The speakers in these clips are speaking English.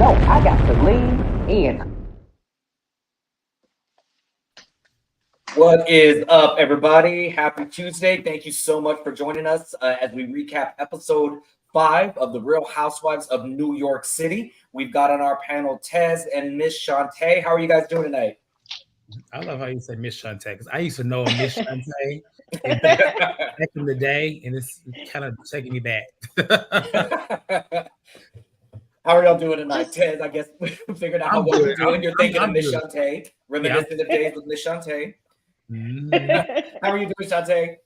go. I got to lean in. What is up, everybody? Happy Tuesday. Thank you so much for joining us as we recap Episode 5 of The Real Housewives of New York City. We've got on our panel Tez and Miss Shantae. How are you guys doing tonight? I love how you say Miss Shantae because I used to know a Miss Shantae back in the day, and it's kind of taking me back. How are y'all doing tonight? Tez, I guess we figured out I'm what we're good. doing. You're thinking of I'm Miss good. Shantae, reminiscent of days with Miss Shantae. Mhm. How are you doing, Shantae?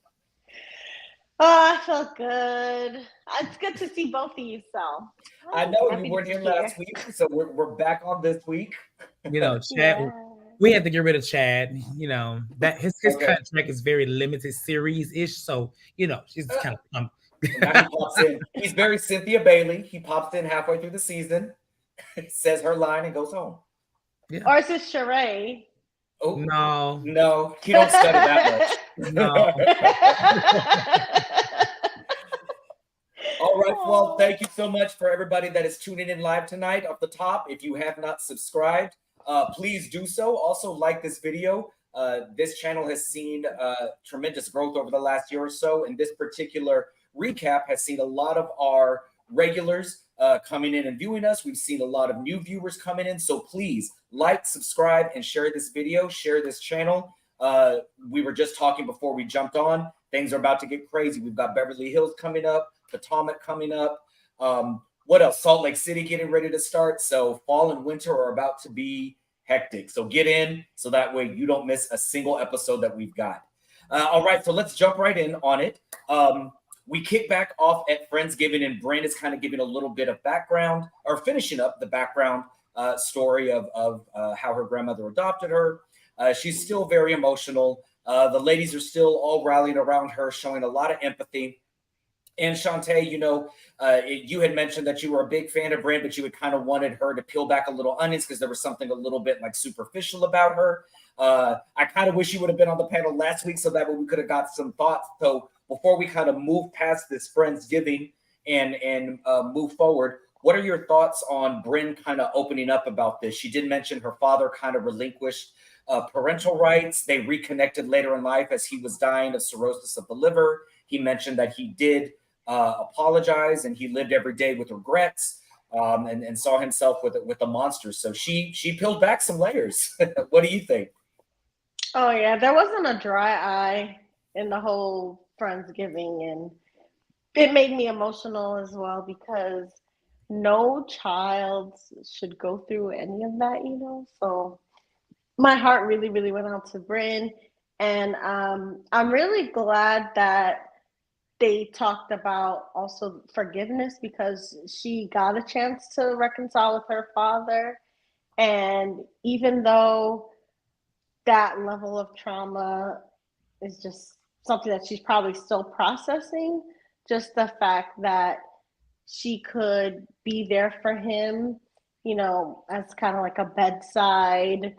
Oh, I feel good. It's good to see both of you. So I know happy you to weren't be here last week, so we're back on this week. You know, Chad. Yeah. We had to get rid of Chad. You know that his Okay. contract is very limited series ish, so you know she's kind of. And now he pops in. He's very Cynthia Bailey. He pops in halfway through the season, says her line, and goes home. Yeah. Or is it Sheree? Oh No, no, he don't study that much. no. All right, well, thank you so much for everybody that is tuning in live tonight. Off the top, if you have not subscribed, please do so. Also, like this video. This channel has seen tremendous growth over the last year or so, and this particular recap has seen a lot of our regulars coming in and viewing us. We've seen a lot of new viewers coming in, so please like, subscribe, and share this video, share this channel. We were just talking before we jumped on. Things are about to get crazy. We've got Beverly Hills coming up, Potomac coming up. What else? Salt Lake City getting ready to start. So fall and winter are about to be hectic. So get in so that way you don't miss a single episode that we've got. All right, so let's jump right in on it. We kick back off at Friendsgiving, and Brynn is kind of giving a little bit of background or finishing up the background story of how her grandmother adopted her. She's still very emotional. The ladies are still all rallying around her, showing a lot of empathy. And Shantae, you know, you had mentioned that you were a big fan of Brynn, but you had kind of wanted her to peel back a little onions because there was something a little bit like superficial about her. I kind of wish you would have been on the panel last week so that way we could have got some thoughts. So before we kind of move past this Friendsgiving and move forward, what are your thoughts on Brynn kind of opening up about this? She did mention her father kind of relinquished parental rights. They reconnected later in life as he was dying of cirrhosis of the liver. He mentioned that he did apologize and he lived every day with regrets and saw himself with a monster. So she peeled back some layers. What do you think? Oh yeah, there wasn't a dry eye in the whole Friendsgiving, and it made me emotional as well because no child should go through any of that, you know. So my heart really, really went out to Brynn, and I'm really glad that they talked about also forgiveness because she got a chance to reconcile with her father. And even though that level of trauma is just something that she's probably still processing, just the fact that she could be there for him, you know, as kind of like a bedside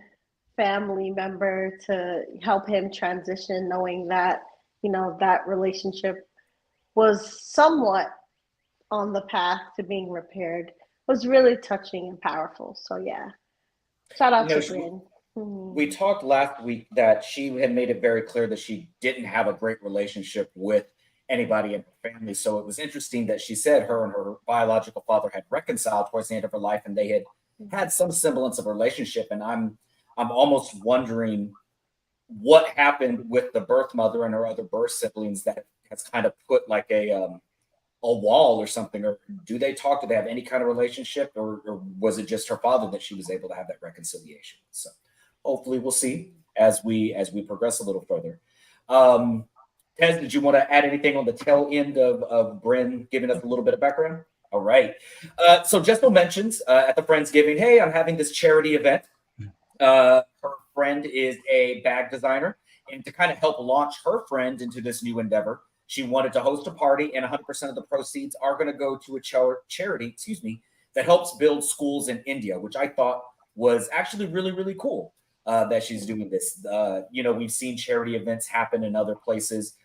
family member to help him transition, knowing that, you know, that relationship was somewhat on the path to being repaired, was really touching and powerful. So yeah, shout out to Brynn. We talked last week that she had made it very clear that she didn't have a great relationship with anybody in her family. So it was interesting that she said her and her biological father had reconciled towards the end of her life and they had some semblance of a relationship. And I'm almost wondering what happened with the birth mother and her other birth siblings that has kind of put like a wall or something, or do they talk? Do they have any kind of relationship, or was it just her father that she was able to have that reconciliation? So hopefully we'll see as we progress a little further. Tez, did you want to add anything on the tail end of Brynn giving us a little bit of background? All right. So Jessel mentions at the Friendsgiving, hey, I'm having this charity event. Her friend is a bag designer, and to kind of help launch her friend into this new endeavor, she wanted to host a party, and 100% of the proceeds are going to go to a charity, that helps build schools in India, which I thought was actually really, really cool that she's doing this. You know, we've seen charity events happen in other places.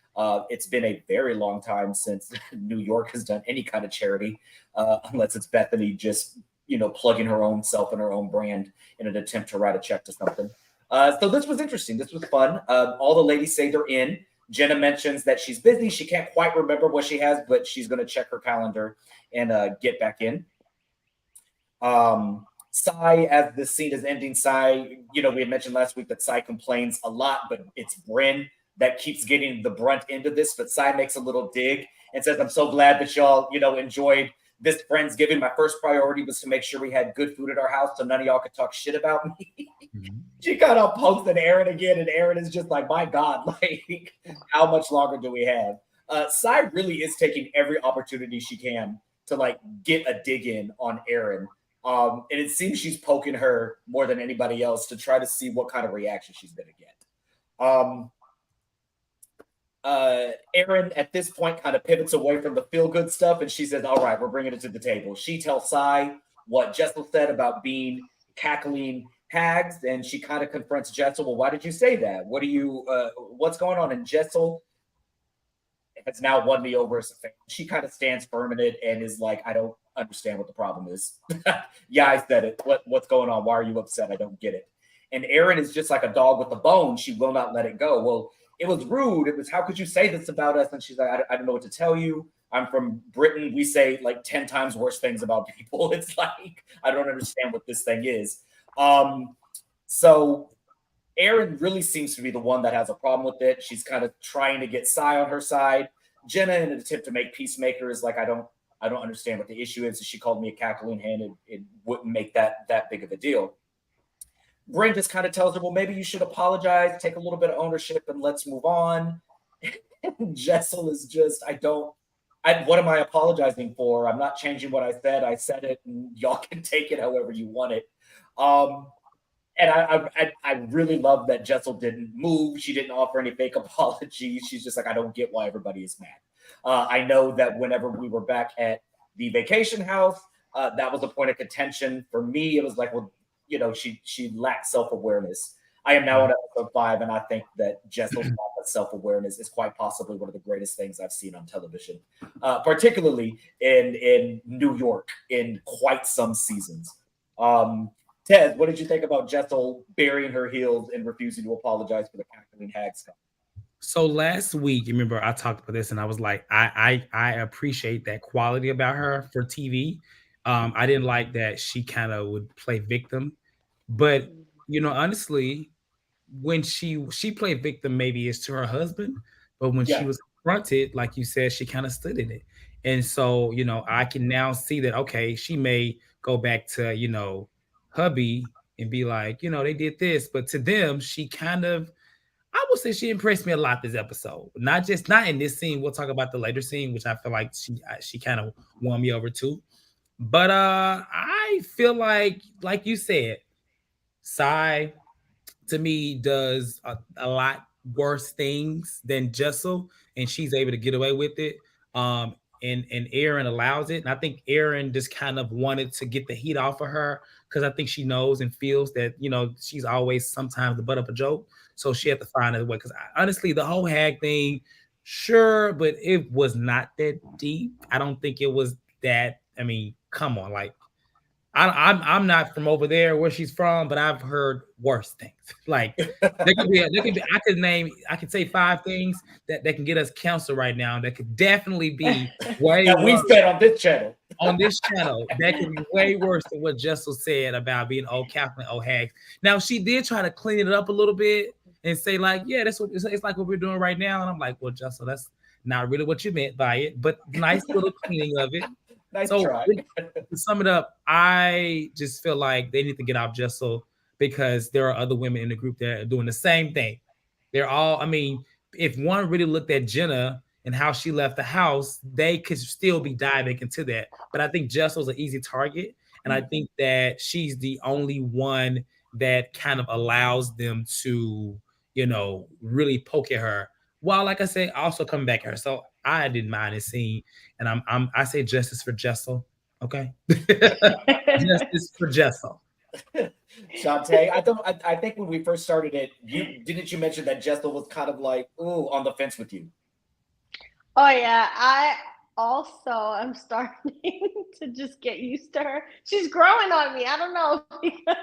It's been a very long time since New York has done any kind of charity, unless it's Bethany just, plugging her own self and her own brand in an attempt to write a check to something. So this was interesting. This was fun. All the ladies say they're in. Jenna mentions that she's busy. She can't quite remember what she has, but she's going to check her calendar and get back in. Sai, as the scene is ending, Sai, we had mentioned last week that Sai complains a lot, but it's Brynn that keeps getting the brunt end of this. But Sai makes a little dig and says, I'm so glad that y'all, enjoyed this Friendsgiving. My first priority was to make sure we had good food at our house so none of y'all could talk shit about me. Mm-hmm. She got up posting Aaron again, and Aaron is just like, my God, like, how much longer do we have? Sai really is taking every opportunity she can to, like, get a dig in on Aaron. And it seems she's poking her more than anybody else to try to see what kind of reaction she's going to get. Erin, at this point, kind of pivots away from the feel-good stuff, and she says, all right, we're bringing it to the table. She tells Sai what Jessel said about being cackling hags, and she kind of confronts Jessel. Well, why did you say that? What's going on? And Jessel has now won me over as a fan. She kind of stands firm in it and is like, I don't understand what the problem is. Yeah, I said it. What's going on? Why are you upset? I don't get it. And Erin is just like a dog with a bone. She will not let it go. Well, it was rude. It was, how could you say this about us? And she's like, I don't know what to tell you. I'm from Britain. We say like 10 times worse things about people. It's like, I don't understand what this thing is. So Erin really seems to be the one that has a problem with it. She's kind of trying to get Sai on her side. Jenna, in an attempt to make peacemaker, is like, I don't understand what the issue is. She called me a cackling hen. It wouldn't make that big of a deal. Brynn just kind of tells her, well, maybe you should apologize, take a little bit of ownership, and let's move on. And Jessel is just, what am I apologizing for? I'm not changing what I said. I said it, and y'all can take it however you want it. And I really love that Jessel didn't move. She didn't offer any fake apologies. She's just like, I don't get why everybody is mad. I know that whenever we were back at the vacation house, that was a point of contention. For me, it was like, well, she lacks self-awareness. I am now on episode 5, and I think that Jessel's lack of self-awareness is quite possibly one of the greatest things I've seen on television, particularly in New York in quite some seasons. Ted, what did you think about Jessel burying her heels and refusing to apologize for the cackling hag stuff? So last week, you remember I talked about this, and I was like, I appreciate that quality about her for TV. I didn't like that she kind of would play victim, but honestly, when she played victim, maybe it's to her husband, but when she was confronted, like you said, she kind of stood in it. And so, I can now see that, okay, she may go back to, hubby and be like, they did this, but to them, she kind of, I would say she impressed me a lot this episode. Not in this scene. We'll talk about the later scene, which I feel like she kind of won me over too. But I feel like you said, Sai to me does a lot worse things than Jessel, and she's able to get away with it. And Erin allows it. And I think Erin just kind of wanted to get the heat off of her because I think she knows and feels that, she's always sometimes the butt of a joke. So she had to find a way. Because honestly, the whole hag thing, sure, but it was not that deep. I don't think it was that. I mean, come on, like, I'm not from over there where she's from, but I've heard worse things. Like there could be I could say 5 things that can get us canceled right now. That could definitely be way that we said on this channel. On this channel, that could be way worse than what Jessel said about being old Catholic, old hags. Now she did try to clean it up a little bit and say like, yeah, that's what it's like what we're doing right now. And I'm like, well, Jessel, that's not really what you meant by it, but nice little cleaning of it. Nice try. To sum it up, I just feel like they need to get off Jessel because there are other women in the group that are doing the same thing. They're all, I mean, if one really looked at Jenna and how she left the house, they could still be diving into that. But I think Jessel's an easy target. And I think that she's the only one that kind of allows them to, really poke at her. While, like I said, also coming back at her. So I didn't mind this scene, and I say justice for Jessel, okay? Justice for Jessel. Shantae, I think when we first started it, you mention that Jessel was kind of like, ooh, on the fence with you? Oh yeah, I also am starting to just get used to her. She's growing on me. I don't know, because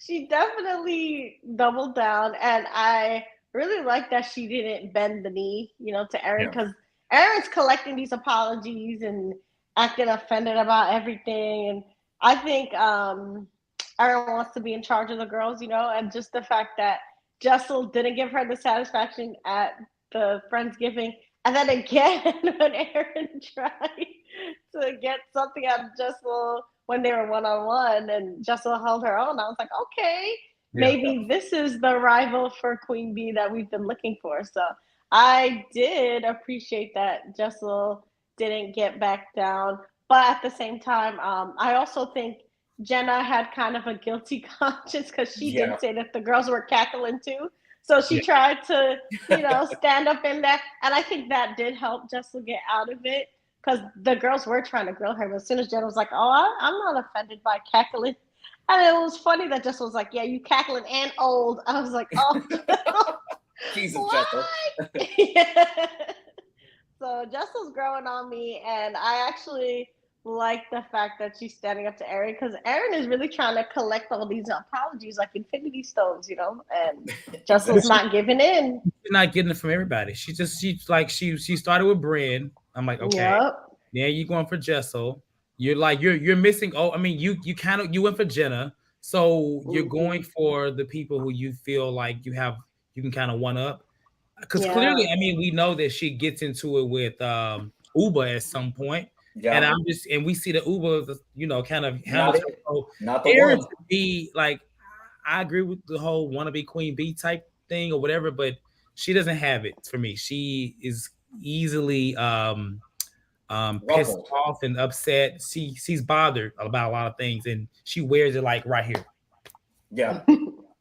she definitely doubled down, and I really like that she didn't bend the knee, to Erin, because Erin's collecting these apologies and acting offended about everything, and I think Erin wants to be in charge of the girls, and just the fact that Jessel didn't give her the satisfaction at the Friendsgiving, and then again when Erin tried to get something out of Jessel when they were one-on-one and Jessel held her own, I was like, okay, maybe this is the rival for Queen Bee that we've been looking for. So I did appreciate that Jessel didn't get back down. But at the same time, I also think Jenna had kind of a guilty conscience, because she did say that the girls were cackling too. So she tried to, stand up in there. And I think that did help Jessel get out of it, because the girls were trying to grill her. But as soon as Jenna was like, oh, I'm not offended by cackling. And it was funny that Jessel was like, yeah, you cackling and old. I was like, oh. Jesus, Jessel. Yeah. So Jessel's growing on me, and I actually like the fact that she's standing up to Erin, because Erin is really trying to collect all these apologies like Infinity Stones, and Jessel's not giving in. She's not getting it from everybody. She started with Brynn. I'm like, okay, yeah, you going for Jessel. You're like you're missing. Oh, I mean, you went for Jenna, so you're going for the people who you feel like you can kind of one up. Because clearly, I mean, we know that she gets into it with Uba at some point. Yeah. And we see that Uba, kind of handles her. So not the Erin one. To be like, I agree with the whole wannabe Queen Bee type thing or whatever, but she doesn't have it for me. She is easily pissed off and upset. She's bothered about a lot of things, and she wears it like right here. Yeah.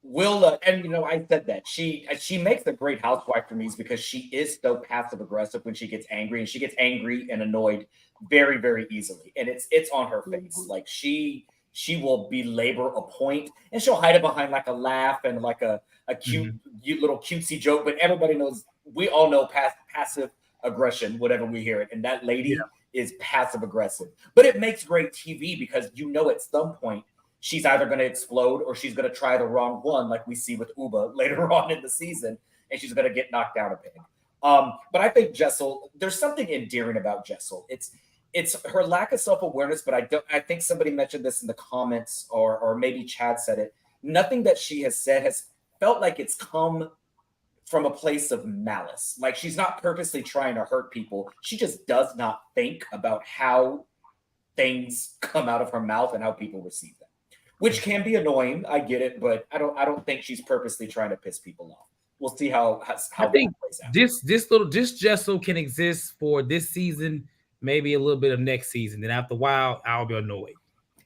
Will and I said that she makes a great housewife for me, because she is so passive aggressive when she gets angry, and she gets angry and annoyed very, very easily, and it's on her face. Like she will belabor a point, and she'll hide it behind like a laugh and like a cute little cutesy joke, but everybody knows, we all know passive aggression whenever we hear it, and that lady is passive aggressive. But it makes great TV, because at some point she's either going to explode or she's going to try the wrong one, like we see with Uba later on in the season, and she's going to get knocked down a peg. But I think Jessel, there's something endearing about Jessel. It's her lack of self-awareness, but I think somebody mentioned this in the comments, or maybe Chad said it. Nothing that she has said has felt like it's come from a place of malice. Like, she's not purposely trying to hurt people. She just does not think about how things come out of her mouth and how people receive them, which can be annoying. I get it, but I don't think she's purposely trying to piss people off. We'll see how I think plays out. This Jessel can exist for this season, maybe a little bit of next season. Then after a while, I'll be annoyed.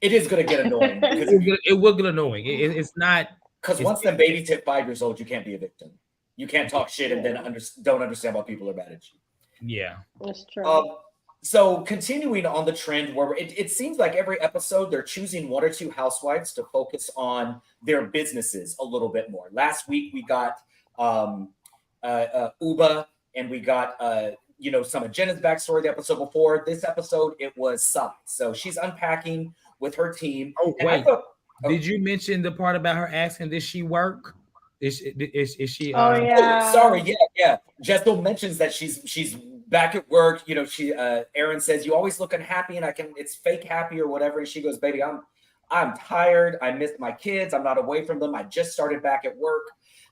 It is going to get annoying. It will get annoying. It's not, because once the baby's hit 5 years old, you can't be a victim. You can't talk shit and then don't understand why people are mad at you. Yeah, that's true. So continuing on the trend where it seems like every episode they're choosing one or two housewives to focus on their businesses a little bit more. Last week we got Uba, and we got some of Jenna's backstory. The episode before this episode, it was Sai. So she's unpacking with her team. Oh, wait. Did you mention the part about her asking, did she work? Is she? Sorry. Yeah. Jessel mentions that she's back at work. Erin says, you always look unhappy, and it's fake happy or whatever. And she goes, baby, I'm tired. I missed my kids. I'm not away from them. I just started back at work.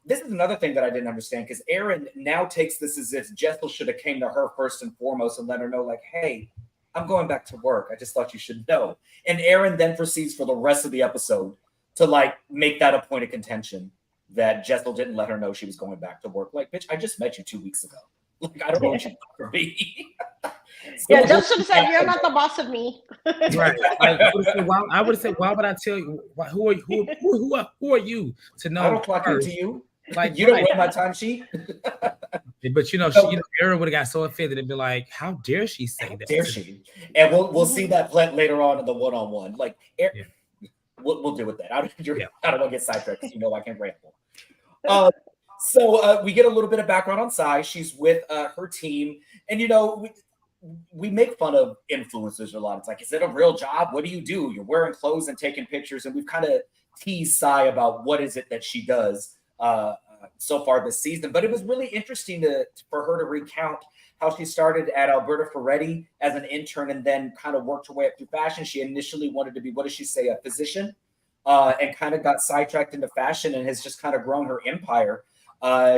This is another thing that I didn't understand, because Erin now takes this as if Jessel should have came to her first and foremost and let her know, like, hey, I'm going back to work. I just thought you should know. And Erin then proceeds for the rest of the episode to make that a point of contention that Jessel didn't let her know she was going back to work. Like, bitch, I just met you 2 weeks ago. Like, I don't know what you want from me. Jessel said, you're not the boss of me. Right. I would have said, why would I tell you? Who are you to know? I don't clock into you. Like, you don't read my timesheet. But Erin would have got so offended and be like, "How dare she say that? Dare she?" And we'll see that later on in the one-on-one. Like, we'll deal with that. I don't want to get sidetracked, because I can't ramble. So we get a little bit of background on Sai. She's with her team, and we make fun of influencers a lot. It's like, is it a real job? What do you do? You're wearing clothes and taking pictures. And we've kind of teased Sai about what is it that she does so far this season. But it was really interesting for her to recount how she started at Alberta Ferretti as an intern and then kind of worked her way up through fashion. She initially wanted to be, what does she say, a physician, and kind of got sidetracked into fashion and has just kind of grown her empire.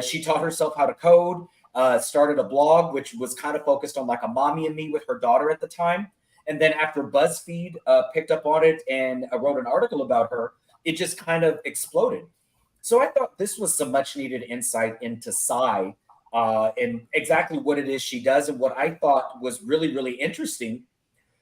She taught herself how to code, started a blog, which was kind of focused on like a mommy and me with her daughter at the time. And then after BuzzFeed picked up on it and wrote an article about her, it just kind of exploded. So I thought this was some much needed insight into Sai and exactly what it is she does. And what I thought was really, really interesting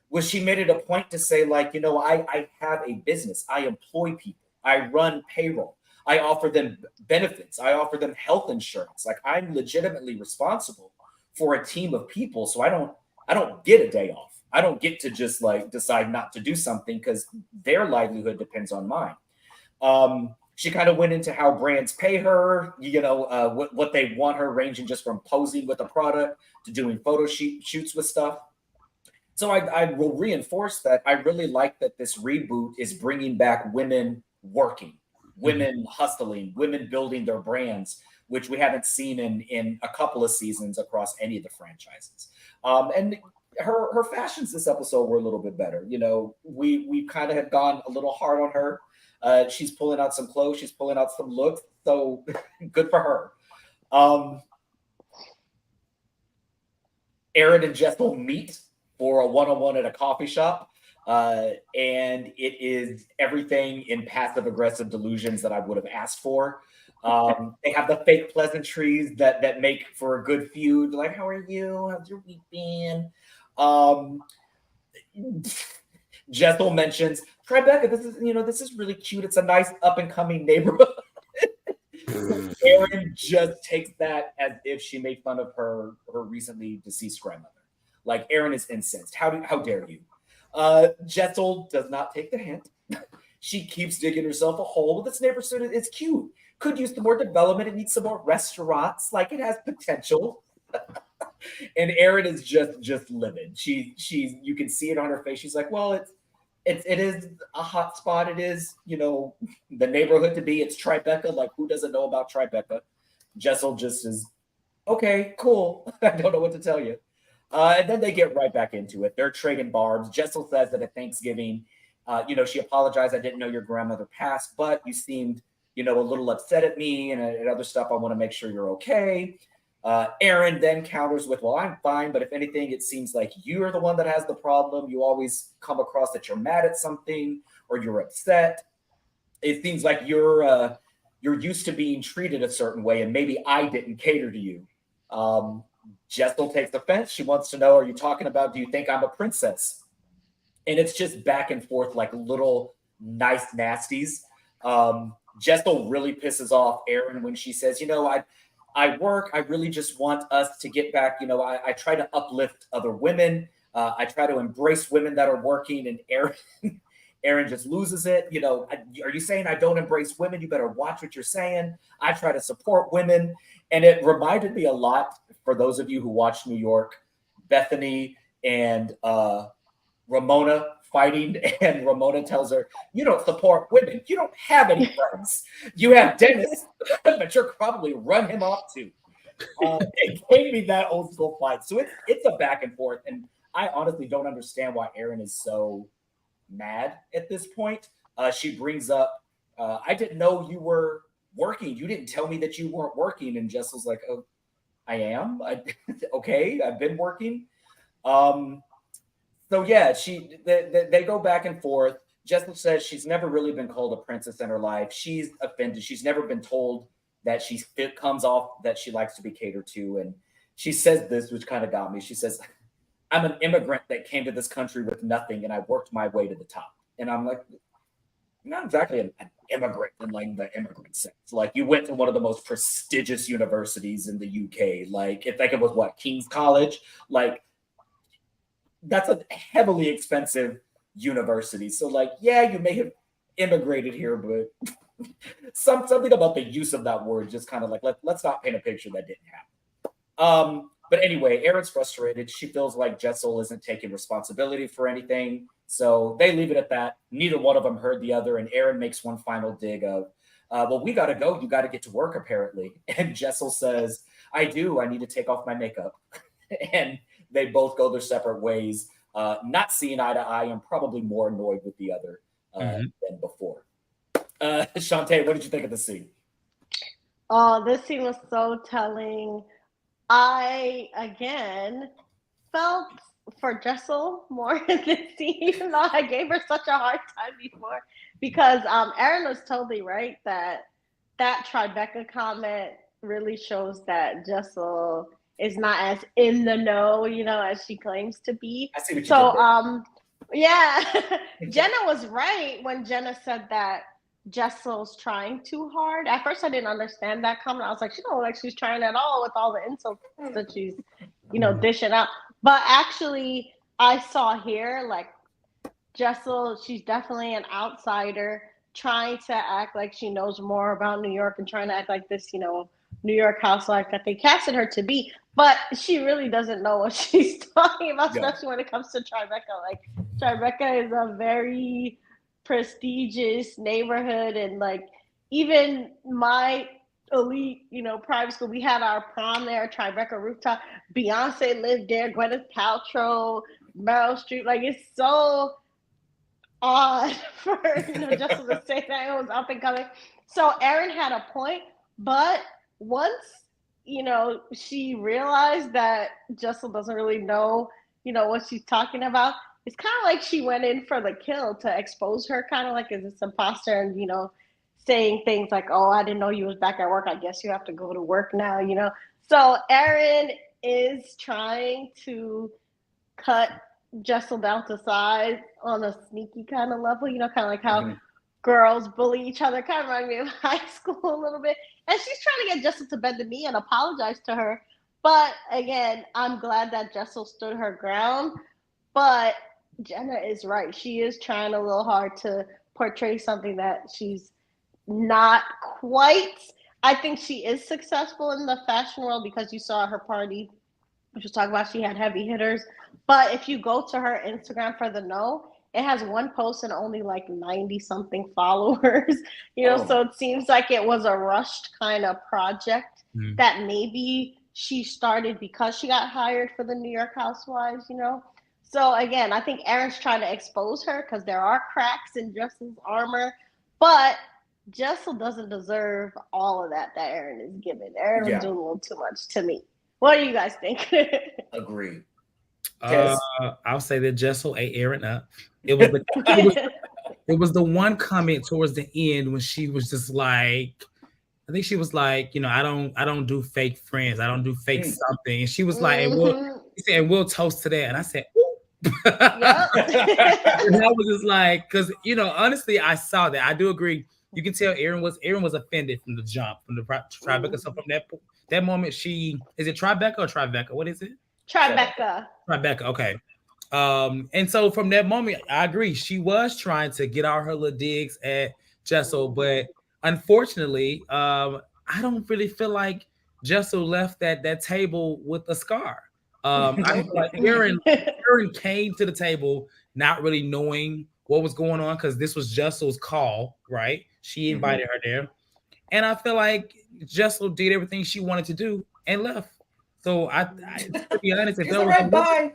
was she made it a point to say, like, you know, I have a business. I employ people. I run payroll. I offer them benefits. I offer them health insurance. Like, I'm legitimately responsible for a team of people. So I don't get a day off. I don't get to just like decide not to do something because their livelihood depends on mine. She kind of went into how brands pay her, you know, what they want her, ranging just from posing with a product to doing photo shoots with stuff. So I will reinforce that I really like that this reboot is bringing back women working, women hustling, women building their brands, which we haven't seen in a couple of seasons across any of the franchises. And her fashions this episode were a little bit better. You know, we kind of have gone a little hard on her. She's pulling out some clothes. She's pulling out some looks. So good for her. Aaron and Jessel meet for a one-on-one at a coffee shop. And it is everything in passive-aggressive delusions that I would have asked for. They have the fake pleasantries that make for a good feud. Like, how are you? How's your week been? Jessel mentions, Tribeca, this is really cute. It's a nice up-and-coming neighborhood. Aaron just takes that as if she made fun of her recently deceased grandmother. Like, Aaron is incensed. How dare you? Jessel does not take the hint. She keeps digging herself a hole. But this neighborhood is cute. Could use some more development. It needs some more restaurants. Like, it has potential. And Erin is just livid. She's you can see it on her face. She's like, well, it is a hot spot. It is, you know, the neighborhood to be. It's Tribeca. Like, who doesn't know about Tribeca? Jessel just is, okay, cool. I don't know what to tell you. And then they get right back into it. They're trading barbs. Jessel says that at Thanksgiving, she apologized. I didn't know your grandmother passed, but you seemed, a little upset at me and other stuff. I want to make sure you're okay. Aaron then counters with, well, I'm fine, but if anything, it seems like you're the one that has the problem. You always come across that you're mad at something or you're upset. It seems like you're used to being treated a certain way, and maybe I didn't cater to you. Jessel takes offense. She wants to know, are you talking about, do you think I'm a princess? And it's just back and forth like little nice nasties. Jessel really pisses off Aaron when she says, I work. I really just want us to get back. I try to uplift other women. I try to embrace women that are working. And Aaron just loses it. Are you saying I don't embrace women? You better watch what you're saying. I try to support women. And it reminded me a lot, for those of you who watch New York, Bethany and Ramona fighting, and Ramona tells her, you don't support women. You don't have any friends. You have Dennis, but you're probably run him off too. It gave me that old school fight. So it's a back and forth. And I honestly don't understand why Aaron is so mad at this point. She brings up, I didn't know you were working. You didn't tell me that you weren't working. And Jessel's like, oh, I am? Okay, I've been working. So yeah, they go back and forth. Jessel says she's never really been called a princess in her life. She's offended. She's never been told that it comes off that she likes to be catered to. And she says this, which kind of got me. She says, I'm an immigrant that came to this country with nothing, and I worked my way to the top. And I'm like, not exactly an immigrant in like the immigrant sense. Like, you went to one of the most prestigious universities in the UK. Like, I think it was what, King's College? Like, that's a heavily expensive university. So like, yeah, you may have immigrated here, but something about the use of that word just kind of like, let's not paint a picture that didn't happen. But anyway, Erin's frustrated. She feels like Jessel isn't taking responsibility for anything. So they leave it at that. Neither one of them heard the other. And Erin makes one final dig of, well, we got to go. You got to get to work, apparently. And Jessel says, I do. I need to take off my makeup. And they both go their separate ways, not seeing eye to eye and probably more annoyed with the other than before. Shantae, what did you think of the scene? Oh, this scene was so telling. I, again, felt for Jessel more in this scene, even though I gave her such a hard time before, because Erin was totally right that Tribeca comment really shows that Jessel is not as in the know, as she claims to be. I see what you so, yeah, Jenna was right when Jenna said that Jessel's trying too hard. At first, I didn't understand that comment. I was like, she don't look like she's trying at all with all the insults that she's, dishing out. But actually, I saw here, like, Jessel, she's definitely an outsider trying to act like she knows more about New York and trying to act like this, New York housewife that they casted her to be. But she really doesn't know what she's talking about, especially when it comes to Tribeca. Like, Tribeca is a very prestigious neighborhood, and like even my elite, private school, we had our prom there, Tribeca rooftop. Beyonce lived there, Gwyneth Paltrow, Meryl Streep. Like, it's so odd for Jessel to say that it was up and coming. So Erin had a point, but once she realized that Jessel doesn't really know what she's talking about, it's kind of like she went in for the kill to expose her, kind of like as this imposter, and saying things like, oh, I didn't know you was back at work, I guess you have to go to work now. So Erin is trying to cut Jessel down to size on a sneaky kind of level, kind of like how girls bully each other. Kind of reminds me of high school a little bit. And she's trying to get Jessel to bend the knee and apologize to her. But again, I'm glad that Jessel stood her ground. But Jenna is right. She is trying a little hard to portray something that she's not quite. I think she is successful in the fashion world because you saw her party, which was talking about she had heavy hitters. But if you go to her Instagram for the know, it has one post and only like 90 something followers, so it seems like it was a rushed kind of project that maybe she started because she got hired for the New York Housewives, So again, I think Erin's trying to expose her because there are cracks in Jessel's armor, but Jessel doesn't deserve all of that Erin is giving. Erin was doing a little too much to me. What do you guys think? Agree. I'll say that Jessel ate Erin up. It was the one comment towards the end when she was just like, I think she was like, I don't do fake friends. I don't do fake something. And she was like, he said, we'll toast to that. And I said, ooh. And I was just like, because honestly, I saw that. I do agree. You can tell Erin was offended from the jump, from the Tribeca. So from that moment, is it Tribeca or Tribeca? What is it? Tribeca. Okay. And so from that moment, I agree. She was trying to get all her little digs at Jessel, but unfortunately, I don't really feel like Jessel left that table with a scar. I feel like Erin came to the table not really knowing what was going on because this was Jessel's call, right? She invited her there. And I feel like Jessel did everything she wanted to do and left. So I to be honest, if bye.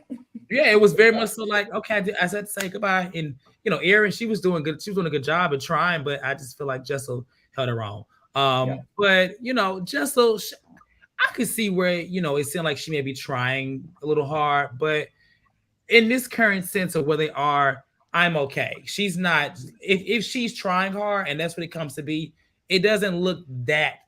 Yeah, it was very much so like, okay, I said to say goodbye. And Erin, she was doing good. She was doing a good job of trying, but I just feel like Jessel held her wrong. But Jessel, I could see where it seemed like she may be trying a little hard, but in this current sense of where they are, I'm okay. She's not. If she's trying hard, and that's what it comes to be, it doesn't look that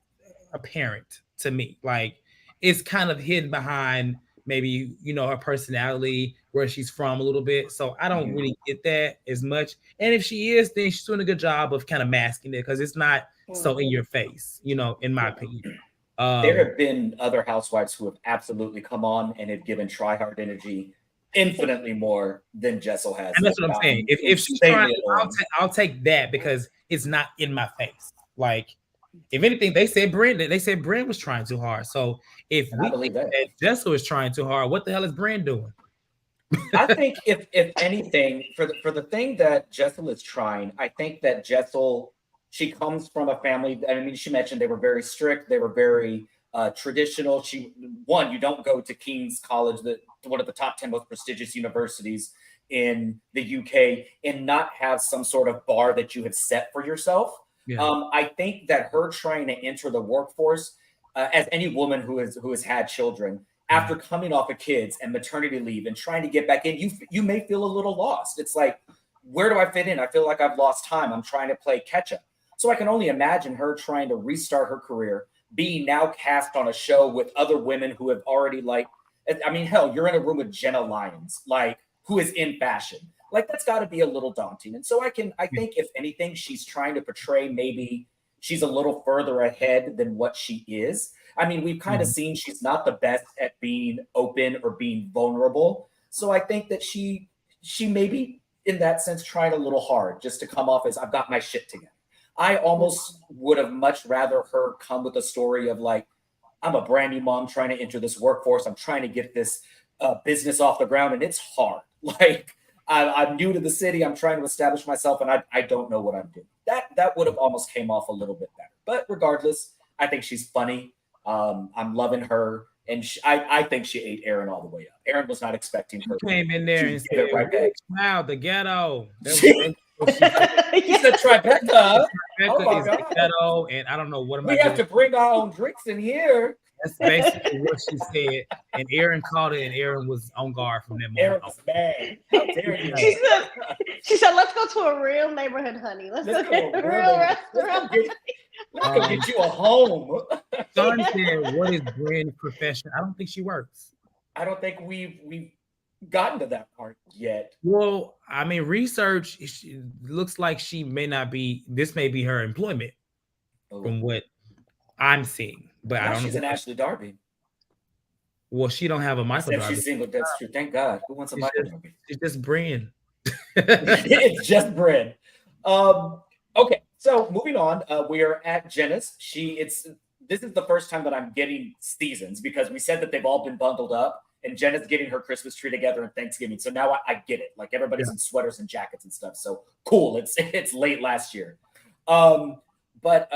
apparent to me. Like it's kind of hidden behind maybe her personality, where she's from a little bit. So I don't really get that as much. And if she is, then she's doing a good job of kind of masking it because it's not so in your face, in my opinion. There have been other housewives who have absolutely come on and have given try-hard energy infinitely more than Jessel has. And that's what I'm saying. If she's trying, I'll take that because it's not in my face. Like If anything, they said Brynn was trying too hard. So if And I we believe think that. that Jessel is trying too hard, what the hell is Brynn doing? I think if anything, for the thing that Jessel is trying, I think that Jessel, she comes from a family. I mean, she mentioned they were very strict. They were very traditional. You don't go to King's College, one of the top 10 most prestigious universities in the UK, and not have some sort of bar that you have set for yourself. Yeah. I think that her trying to enter the workforce, as any woman who has had children, after coming off of kids and maternity leave and trying to get back in, you may feel a little lost. It's like, where do I fit in? I feel like I've lost time. I'm trying to play catch up. So I can only imagine her trying to restart her career, being now cast on a show with other women who have already, like, I mean, hell, you're in a room with Jenna Lyons, like, who is in fashion. Like, that's got to be a little daunting. And so I think if anything, she's trying to portray maybe she's a little further ahead than what she is. I mean, we've kind of seen she's not the best at being open or being vulnerable. So I think that she maybe in that sense tried a little hard just to come off as, I've got my shit together. I almost would have much rather her come with a story of like, I'm a brand new mom trying to enter this workforce. I'm trying to get this business off the ground, and it's hard. Like, I'm new to the city. I'm trying to establish myself, and I don't know what I'm doing. That would have almost came off a little bit better. But regardless, I think she's funny. I'm loving her, and I think she ate Aaron all the way up. Aaron was not expecting her. She came in there and said, right back. Wow, the ghetto. She said Tribeca. Oh my is God. the ghetto, and I don't know what am We have to bring our own drinks in here. That's basically what she said. And Aaron called it, and Aaron was on guard from that moment. Aaron was mad. How dare you? She said, let's go to a real neighborhood, honey. Let's go to a real restaurant. Let's go get you a home. Son said, what is Brynn's profession? I don't think she works. I don't think we've gotten to that part yet. Well, I mean, research looks like she may not be, this may be her employment from what I'm seeing. But I don't know. She's an Ashley Darby. Well, she don't have a Michael Darby. She's single. That's true. Thank God. Who wants a Michael Darby? It's just Brynn. It's just Brynn. Okay, so moving on. We are at Jenna's. This is the first time that I'm getting seasons because we said that they've all been bundled up, and Jenna's getting her Christmas tree together and Thanksgiving. So now I get it. Like everybody's in sweaters and jackets and stuff. So cool. It's late last year. But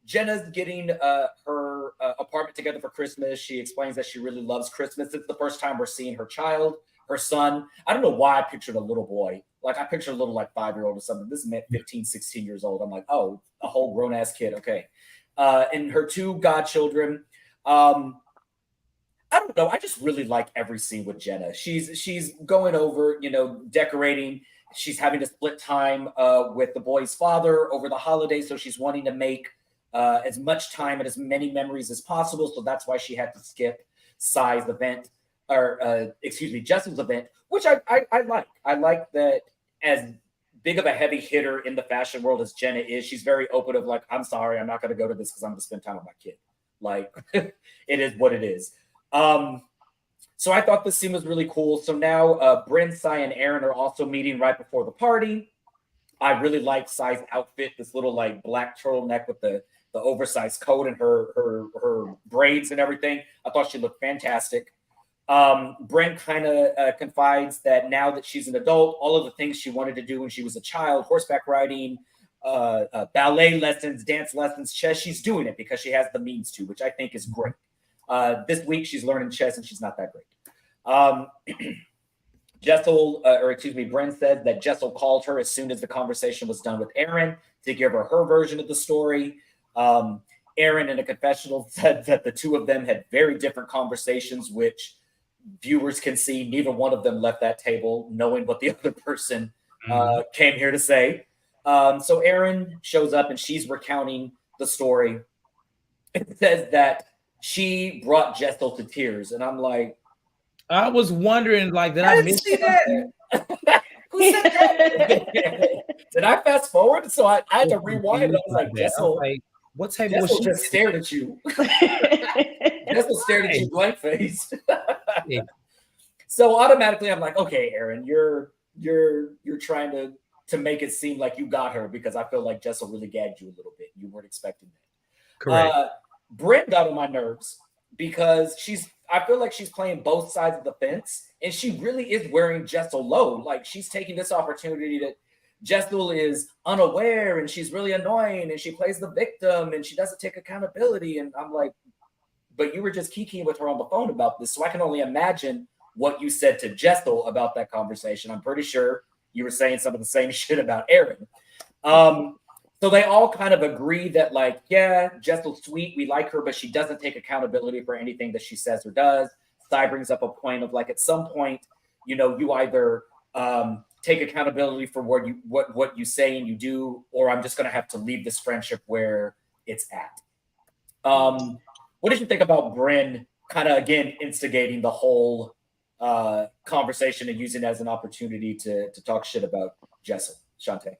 Jenna's getting her apartment together for Christmas. She explains that she really loves Christmas. It's the first time we're seeing her child, her son. I don't know why I pictured a little boy. Like I pictured a little like 5-year-old or something. This is 15, 16 years old. I'm like, oh, a whole grown-ass kid. Okay. And her 2 godchildren. I don't know. I just really like every scene with Jenna. She's going over, decorating. She's having to split time with the boy's father over the holidays. So she's wanting to make as much time and as many memories as possible. So that's why she had to skip Jessel's event, which I like. I like that as big of a heavy hitter in the fashion world as Jenna is, she's very open of like, I'm sorry, I'm not going to go to this because I'm going to spend time with my kid. Like, it is what it is. So I thought this scene was really cool. So now Brynn, Sai, and Aaron are also meeting right before the party. I really like Sai's outfit, this little like black turtleneck with the oversized coat and her braids and everything. I thought she looked fantastic. Brynn kind of confides that now that she's an adult, all of the things she wanted to do when she was a child, horseback riding, ballet lessons, dance lessons, chess, she's doing it because she has the means to, which I think is great. This week she's learning chess and she's not that great. Brynn said that Jessel called her as soon as the conversation was done with Aaron to give her version of the story. Aaron in a confessional said that the 2 of them had very different conversations, which viewers can see. Neither one of them left that table knowing what the other person came here to say. So Aaron shows up and she's recounting the story. It says that she brought Jessel to tears. And I'm like, I was wondering, like, did I miss that? Who said that? Did I fast forward? So I had to rewind. I was like, Jessel, what type of Jessel just stared at you. Jessel stared at you blank faced. So automatically I'm like, okay, Aaron, you're trying to make it seem like you got her because I feel like Jessel really gagged you a little bit. You weren't expecting that. Correct. Brynn got on my nerves because I feel like she's playing both sides of the fence, and she really is wearing Jessel low. Like, she's taking this opportunity that Jessel is unaware and she's really annoying and she plays the victim and she doesn't take accountability. And I'm like, but you were just kikiing with her on the phone about this. So I can only imagine what you said to Jessel about that conversation. I'm pretty sure you were saying some of the same shit about Aaron. So they all kind of agree that, like, yeah, Jessel's sweet. We like her, but she doesn't take accountability for anything that she says or does. Sai brings up a point of, like, at some point, you either take accountability for what you say and you do, or I'm just going to have to leave this friendship where it's at. What did you think about Brynn kind of, again, instigating the whole conversation and using it as an opportunity to talk shit about Jessel? Shantae.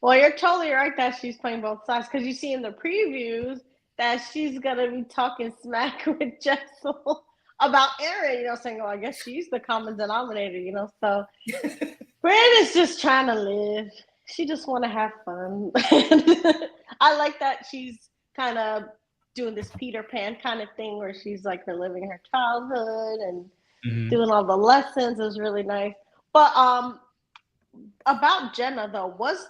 Well, you're totally right that she's playing both sides, because you see in the previews that she's going to be talking smack with Jessel about Aaron, saying, well, I guess she's the common denominator, so Brynn is just trying to live. She just want to have fun. I like that she's kind of doing this Peter Pan kind of thing where she's like reliving her childhood and doing all the lessons. Is really nice. But about Jenna though, was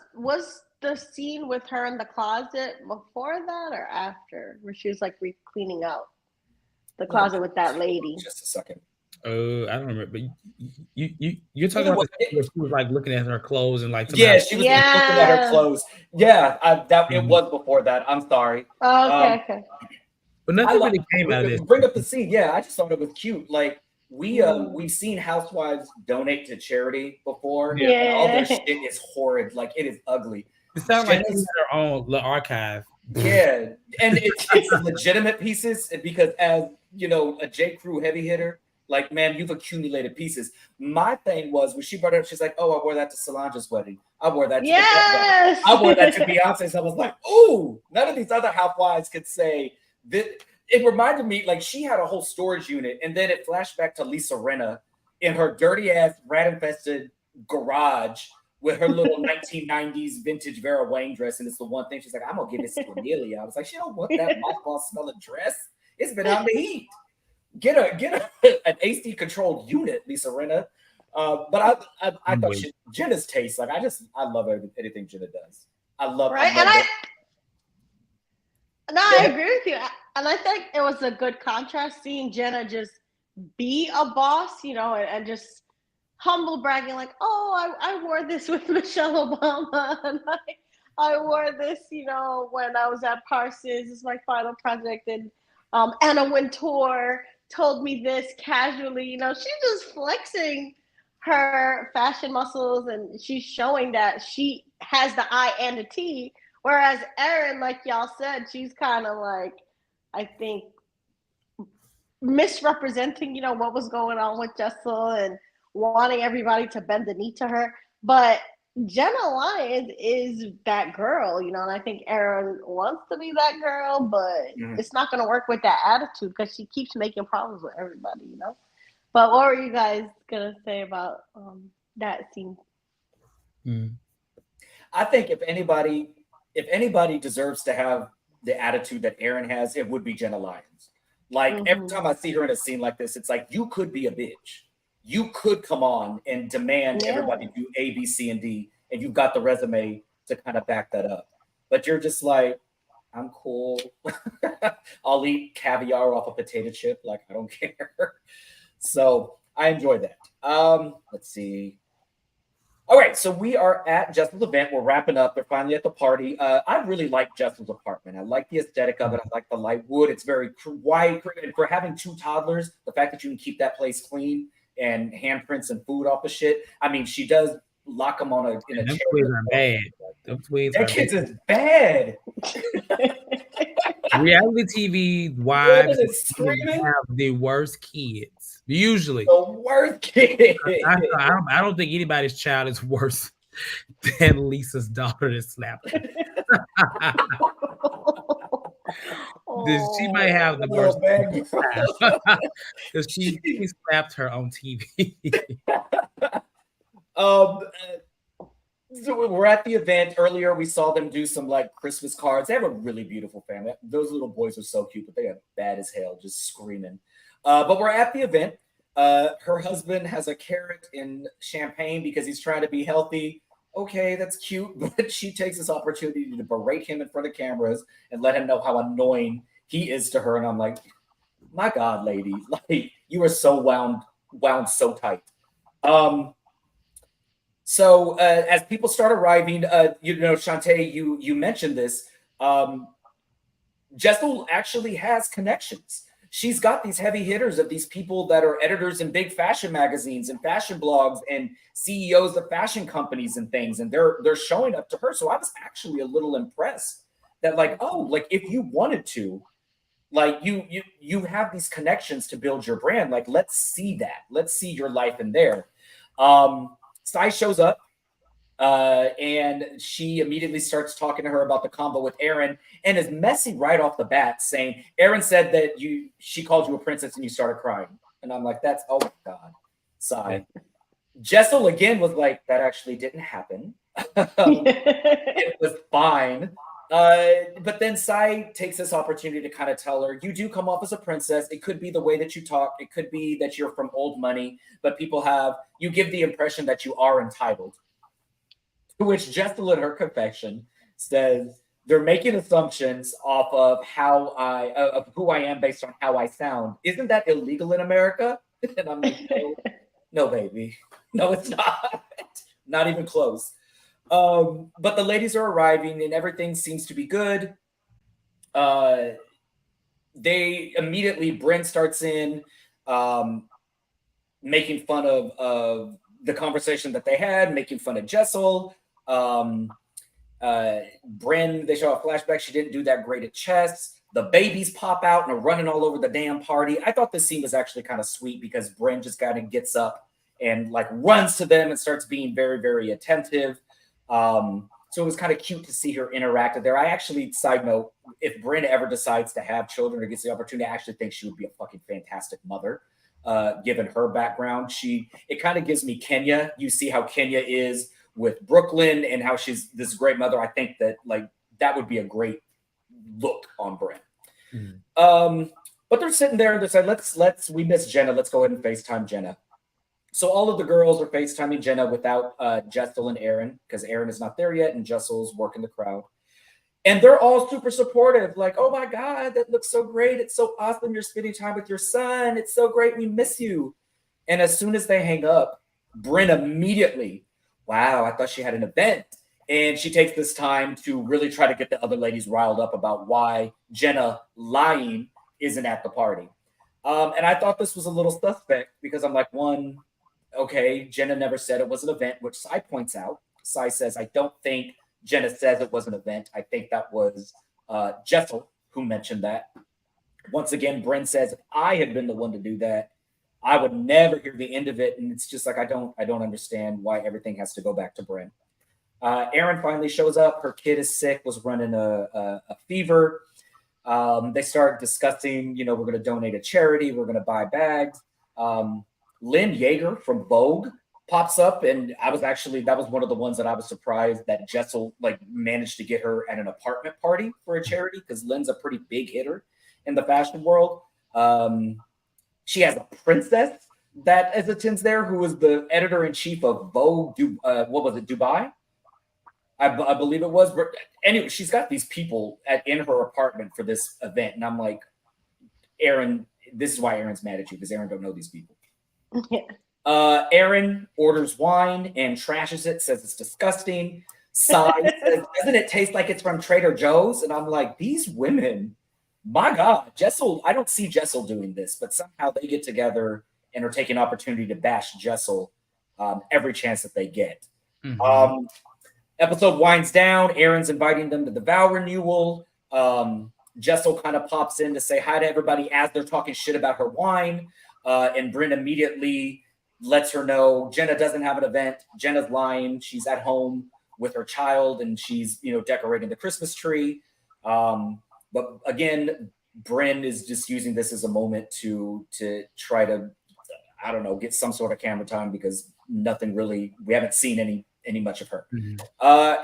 the scene with her in the closet before that or after, where she was like cleaning out the closet with that lady? Just a second. I don't remember. You're talking about where she was like looking at her clothes and like she was looking at her clothes. Yeah, it was before that. I'm sorry. Oh, okay. But nothing really came out of this. Bring up the scene. Yeah, I just thought it was cute. Like, we've seen Housewives donate to charity before. Yeah. And all their shit is horrid. Like, it is ugly. It sounds like she had her own little archive. Yeah, and it's legitimate pieces because, as a J. Crew heavy hitter, like, man, you've accumulated pieces. My thing was when she brought it up, she's like, "Oh, I wore that to Solange's wedding. I wore that to I wore that to Beyonce's." I was like, "Ooh!" None of these other housewives could say that. It reminded me, like, she had a whole storage unit, and then it flashed back to Lisa Rinna in her dirty ass rat-infested garage with her little 1990s vintage Vera Wang dress, and it's the one thing she's like, "I'm gonna give this to Amelia." I was like, she don't want that mothball smelling dress. It's been out in the heat. Get an AC controlled unit, Lisa Rinna. But I thought Jenna's taste, like, I love anything Jenna does. I love it. I agree with you. And I think it was a good contrast seeing Jenna just be a boss, and just humble bragging like, "Oh, I wore this with Michelle Obama, and I wore this, when I was at Parsons. It's my final project, and Anna Wintour told me this casually." She's just flexing her fashion muscles, and she's showing that she has the I and the T. Whereas Erin, like y'all said, she's kind of like, I think, misrepresenting, what was going on with Jessel and wanting everybody to bend the knee to her. But Jenna Lyons is that girl, and I think Erin wants to be that girl, but it's not going to work with that attitude because she keeps making problems with everybody, But what were you guys going to say about that scene? I think if anybody deserves to have the attitude that Erin has, it would be Jenna Lyons. Like, every time I see her in a scene like this, it's like, you could be a bitch. You could come on and demand everybody do A, B, C, and D, and you've got the resume to kind of back that up. But you're just like, I'm cool. I'll eat caviar off a potato chip. Like, I don't care. So I enjoy that. Let's see. All right, so we are at Jessel's event. We're wrapping up. They're finally at the party. I really like Jessel's apartment. I like the aesthetic of it. I like the light wood. It's very white. And for having 2 toddlers, the fact that you can keep that place clean and handprints and food off of shit. I mean, she does lock them in a chair. Tweeds are bad. That kids is bad. Reality TV wives have the worst kids. Usually, the worst kids. I don't think anybody's child is worse than Lisa's daughter that slapped her. She might have the worst because she slapped her on TV. So we're at the event. Earlier, we saw them do some like Christmas cards. They have a really beautiful family. Those little boys are so cute, but they are bad as hell, just screaming. But we're at the event. Her husband has a carrot in champagne because he's trying to be healthy. Okay, that's cute, but she takes this opportunity to berate him in front of cameras and let him know how annoying he is to her. And I'm like, my God, lady, like you are so wound so tight. So as people start arriving, Shantae, you mentioned this. Jessel actually has connections. She's got these heavy hitters of these people that are editors in big fashion magazines and fashion blogs and CEOs of fashion companies and things, and they're showing up to her. So I was actually a little impressed that, like, oh, like if you wanted to, like you have these connections to build your brand. Like, let's see that. Let's see your life in there. Sai shows up. And she immediately starts talking to her about the combo with Aaron and is messy right off the bat, saying, Aaron said that she called you a princess and you started crying. And I'm like, that's, oh my God, Sai. Jessel again was like, that actually didn't happen. It was fine. But then Sai takes this opportunity to kind of tell her, you do come off as a princess. It could be the way that you talk. It could be that you're from old money, but you give the impression that you are entitled. To which Jessel in her confession says they're making assumptions off of of who I am based on how I sound. Isn't that illegal in America? And I'm like, no, baby. No, it's not. Not even close. But the ladies are arriving and everything seems to be good. They immediately, Brynn starts in making fun of the conversation that they had, making fun of Jessel. Brynn, they show a flashback. She didn't do that great at chess. The babies pop out and are running all over the damn party. I thought this scene was actually kind of sweet because Brynn just kind of gets up and like runs to them and starts being very, very attentive. So it was kind of cute to see her interact there. I actually, side note, if Brynn ever decides to have children or gets the opportunity, I actually think she would be a fucking fantastic mother, given her background. It kind of gives me Kenya. You see how Kenya is with Brooklyn and how she's this great mother. I think that like that would be a great look on Brynn. But they're sitting there and they said, we miss Jenna. Let's go ahead and FaceTime Jenna. So all of the girls are FaceTiming Jenna without Jessel and Aaron because Aaron is not there yet and Jessel's working the crowd. And they're all super supportive. Like, oh my God, that looks so great. It's so awesome. You're spending time with your son. It's so great. We miss you. And as soon as they hang up, Brynn immediately, wow, I thought she had an event. And she takes this time to really try to get the other ladies riled up about why Jenna lying isn't at the party. And I thought this was a little suspect because I'm like, one, okay, Jenna never said it was an event, which Sai points out. Sai says, I don't think Jenna says it was an event. I think that was Jessel who mentioned that. Once again, Brynn says, if I had been the one to do that, I would never hear the end of it. And it's just like, I don't understand why everything has to go back to Brynn. Aaron finally shows up. Her kid is sick, was running a fever. They start discussing, we're going to donate a charity. We're going to buy bags. Lynn Yeager from Vogue pops up. And that was one of the ones that I was surprised that Jessel managed to get her at an apartment party for a charity because Lynn's a pretty big hitter in the fashion world. She has a princess that attends there who is the editor-in-chief of Vogue, Dubai? I believe it was. But anyway, she's got these people in her apartment for this event. And I'm like, Aaron, this is why Aaron's mad at you, because Aaron don't know these people. Yeah. Aaron orders wine and trashes it, says it's disgusting. Sai says, doesn't it taste like it's from Trader Joe's? And I'm like, these women, my God, Jessel, I don't see Jessel doing this, but somehow they get together and are taking opportunity to bash Jessel every chance that they get. Mm-hmm. Episode winds down. Aaron's inviting them to the vow renewal. Jessel kind of pops in to say hi to everybody as they're talking shit about her wine. And Brynn immediately lets her know Jenna doesn't have an event. Jenna's lying. She's at home with her child and she's, decorating the Christmas tree. But again, Brynn is just using this as a moment to try to, I don't know, get some sort of camera time because nothing really, we haven't seen any much of her. Mhm.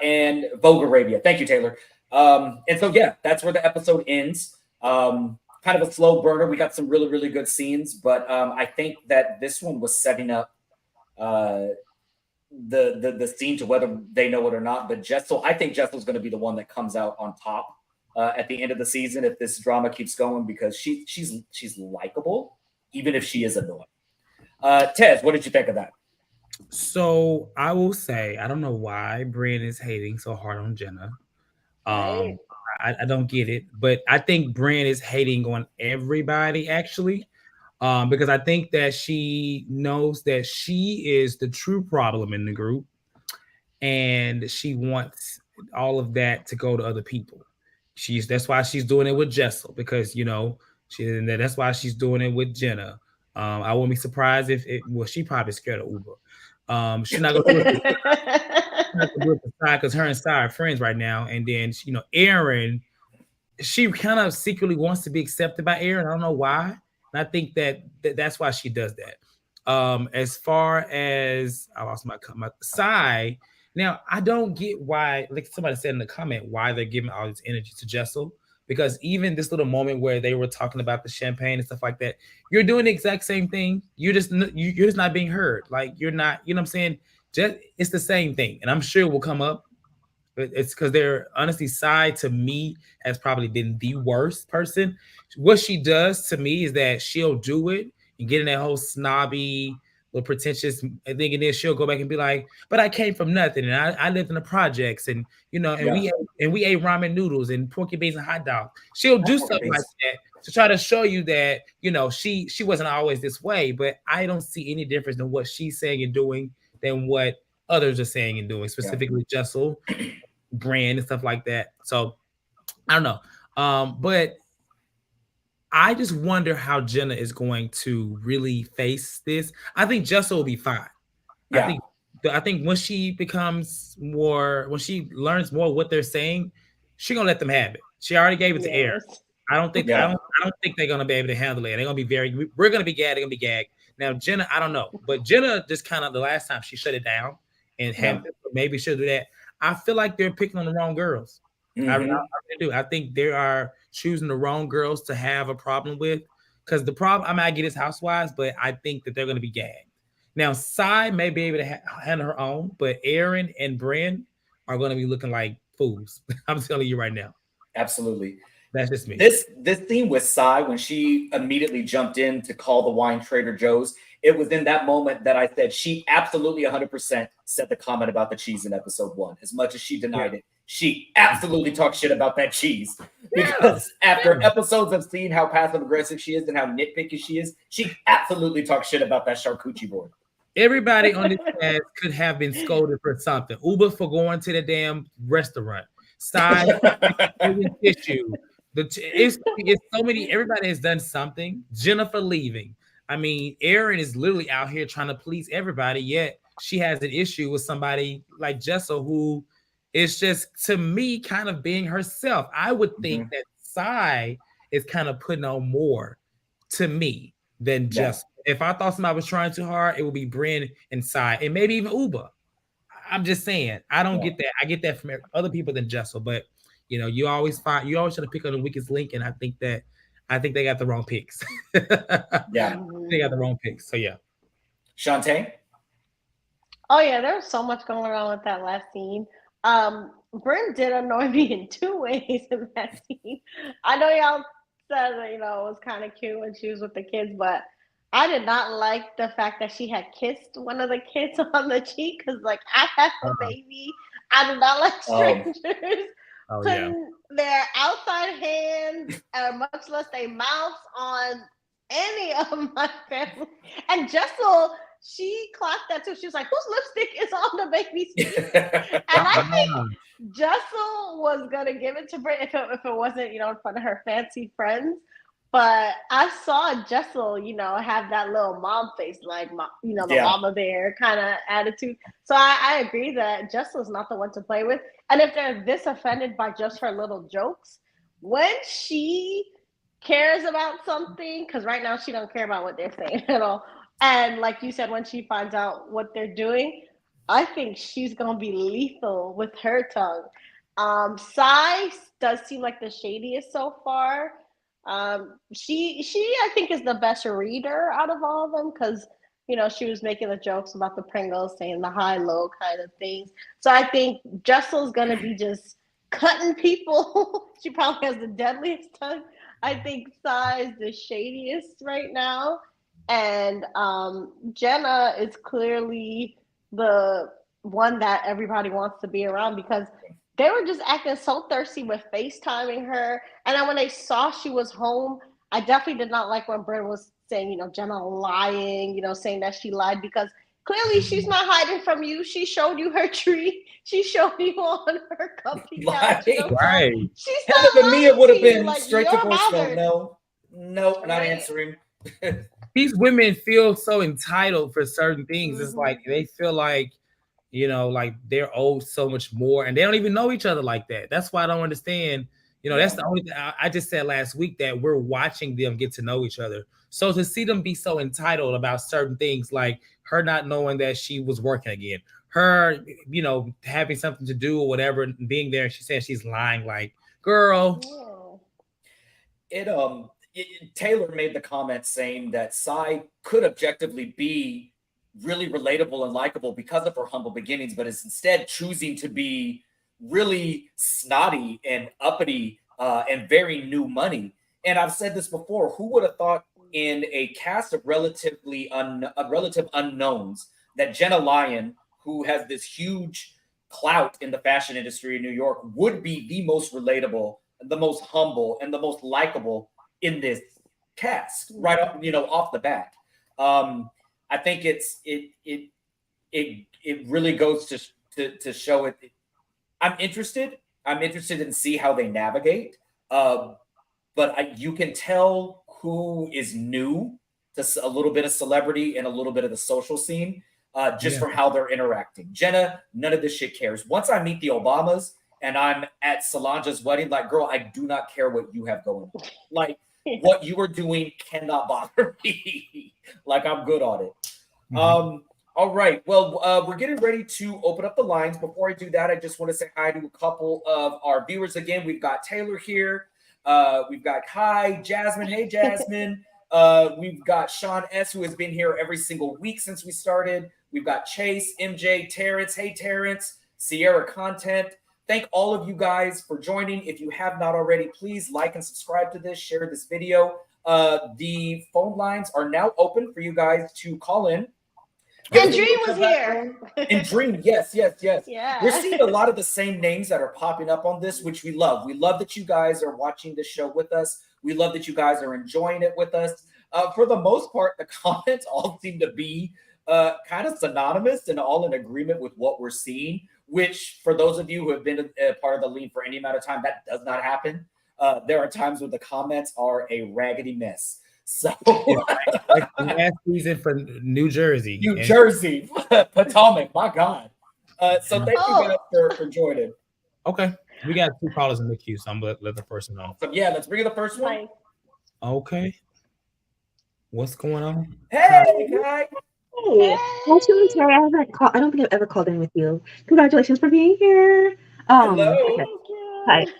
And Vogue Arabia. Thank you, Taylor. And so, yeah, that's where the episode ends. Kind of a slow burner. We got some really, really good scenes, but I think that this one was setting up the scene to whether they know it or not. But Jessel, I think Jessel's going to be the one that comes out on top at the end of the season if this drama keeps going, because she's likable, even if she is annoying. Tez, what did you think of that? So I will say, I don't know why Brynn is hating so hard on Jenna. Right. I don't get it, but I think Brynn is hating on everybody actually, because I think that she knows that she is the true problem in the group, and she wants all of that to go to other people. That's why she's doing it with Jessel, because that's why she's doing it with Jenna. I wouldn't be surprised if she probably scared of Uber. She's not gonna do it because her and Sai are friends right now. And then Aaron, she kind of secretly wants to be accepted by Aaron. I don't know why. And I think that's why she does that. As far as I lost my Sai, now I don't get why, like somebody said in the comment, why they're giving all this energy to Jessel. Because even this little moment where they were talking about the champagne and stuff like that, you're doing the exact same thing. You're just not being heard. Like you're not, you know what I'm saying? It's the same thing, and I'm sure it will come up. But it's because they're honestly, Sai to me has probably been the worst person. What she does to me is that she'll do it and get in that whole snobby, little pretentious thing, and then she'll go back and be like, "But I came from nothing, and I lived in the projects, and we ate ramen noodles and porky beans and hot dogs." She'll do something like that to try to show you that she wasn't always this way. But I don't see any difference in what she's saying and doing than what others are saying and doing, specifically Jessel, Brynn, and stuff like that. So I don't know. But I just wonder how Jenna is going to really face this. I think Jessel will be fine. Yeah. I think when she learns more what they're saying, she's gonna let them have it. She already gave it to Aaron. I don't think they're gonna be able to handle it. They're gonna be we're gonna be gagged. They're gonna be gagged. Now Jenna, I don't know, but Jenna just kind of the last time she shut it down and maybe she'll do that. I feel like they're picking on the wrong girls. Mm-hmm. I really do. I think they are choosing the wrong girls to have a problem with, because the problem, I get is Housewives, but I think that they're going to be gagged. Now, Sai may be able to handle her own, but Aaron and Brynn are going to be looking like fools. I'm telling you right now. Absolutely. That's just me. This theme with Sai, when she immediately jumped in to call the wine Trader Joe's, it was in that moment that I said she absolutely 100% said the comment about the cheese in episode 1. As much as she denied it, she absolutely talked shit about that cheese. Because after episodes of seeing how passive aggressive she is and how nitpicky she is, she absolutely talked shit about that charcuterie board. Everybody on this cast could have been scolded for something. Uber for going to the damn restaurant. Sai issue. It's so many. Everybody has done something. Jennifer leaving. Aaron is literally out here trying to please everybody, yet she has an issue with somebody like Jessel, who is just, to me, kind of being herself. I would think that Sai is kind of putting on more to me than Jessel. If I thought somebody was trying too hard, it would be Brynn and Sai, and maybe even Uber. I'm just saying, I don't get that. I get that from other people than Jessel, but you always try to pick on the weakest link, and I think they got the wrong picks. They got the wrong picks. So yeah. Shantae? Oh yeah, there was so much going on with that last scene. Brynn did annoy me in 2 ways in that scene. I know y'all said that, it was kind of cute when she was with the kids, but I did not like the fact that she had kissed one of the kids on the cheek, because I have a baby. I do not like strangers putting their outside hands, much less their mouths, on any of my family. And Jessel, she clocked that too. She was like, "Whose lipstick is on the baby's teeth?" And I think Jessel was gonna give it to Brynn if it wasn't, in front of her fancy friends. But I saw Jessel, have that little mom face, like, the mama bear kind of attitude. So I agree that Jessel's not the one to play with. And if they're this offended by just her little jokes, when she cares about something, because right now she don't care about what they're saying at all. And like you said, when she finds out what they're doing, I think she's gonna be lethal with her tongue. Sai does seem like the shadiest so far. She I think is the best reader out of all of them because she was making the jokes about the Pringles, saying the high low kind of things. So I think Jessel's gonna be just cutting people. She probably has the deadliest tongue. I think Sai is the shadiest right now, and Jenna is clearly the one that everybody wants to be around because they were just acting so thirsty with FaceTiming her. And then when they saw she was home, I definitely did not like when Brynn was saying, Jenna lying, saying that she lied because clearly she's not hiding from you. She showed you her tree. She showed you on her comfy couch. Right. She's Heather not to me, it would have been like, straight to voicemail. bothered. No, not Right. answering. These women feel so entitled for certain things. It's like they feel like, like they're owed so much more, and they don't even know each other like that. That's why I don't understand. That's the only thing I just said last week, that we're watching them get to know each other. So to see them be so entitled about certain things, like her not knowing that she was working again, her, having something to do or whatever, and being there, and she said she's lying, like, girl. Taylor made the comment saying that Sai could objectively be really relatable and likable because of her humble beginnings, but is instead choosing to be really snotty and uppity and very new money. And I've said this before, who would have thought in a cast of relative unknowns that Jenna Lyons, who has this huge clout in the fashion industry in New York, would be the most relatable, the most humble, and the most likable in this cast right up, off the bat. I think it really goes to show it. I'm interested in see how they navigate. But you can tell who is new to a little bit of celebrity and a little bit of the social scene just from how they're interacting. Jenna, none of this shit cares. Once I meet the Obamas and I'm at Solange's wedding, like, girl, I do not care what you have going on. Like, what you are doing cannot bother me. Like, I'm good on it. All right. Well, we're getting ready to open up the lines. Before I do that, I just want to say hi to a couple of our viewers again. We've got Taylor here. We've got Kai, Jasmine. Hey, Jasmine. We've got Sean S., who has been here every single week since we started. We've got Chase, MJ, Terrence. Hey, Terrence. Sierra Content. Thank all of you guys for joining. If you have not already, please like and subscribe to this, share this video. The phone lines are now open for you guys to call in. And Dream was here. And Dream, yes. Yeah. We're seeing a lot of the same names that are popping up on this, which we love. We love that you guys are watching this show with us. We love that you guys are enjoying it with us. For the most part, the comments all seem to be kind of synonymous and all in agreement with what we're seeing, which for those of you who have been a part of the lead for any amount of time, that does not happen. There are times when the comments are a raggedy mess. So like last season for New Jersey, Potomac, my God. So thank you guys for joining. Okay, we got 2 callers in the queue, so I'm gonna let the person know. So yeah, let's bring in the first one. Okay, what's going on? Hey, guy. Hey, nice to meet you. I don't think I've ever called in with you. Congratulations for being here. Hello. Okay.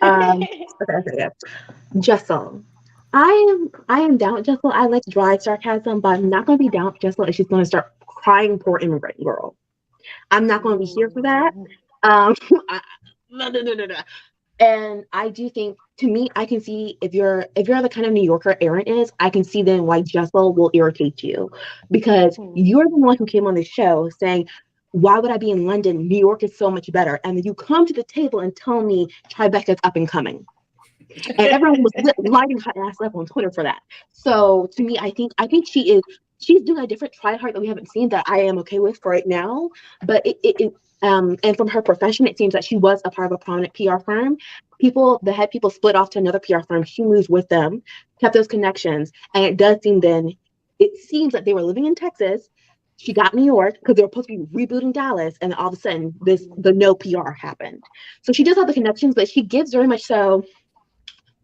Hi. Okay. Jessel. I am down with Jessel. I like dry sarcasm, but I'm not going to be down with Jessel if she's going to start crying poor immigrant girl. I'm not going to be here for that. No. And I do think, to me, I can see if you're the kind of New Yorker Erin is, I can see then why Jessel will irritate you, because you're the one who came on the show saying, why would I be in London? New York is so much better. And then you come to the table and tell me Tribeca's up and coming. And everyone was lighting her ass up on Twitter for that. So to me, I think she's doing a different try hard that we haven't seen that I am okay with for right now. But and from her profession, it seems that she was a part of a prominent PR firm. The head people split off to another PR firm. She moved with them, kept those connections, and it seems that they were living in Texas. She got New York because they were supposed to be rebooting Dallas, and all of a sudden, the no PR happened. So she does have the connections, but she gives very much so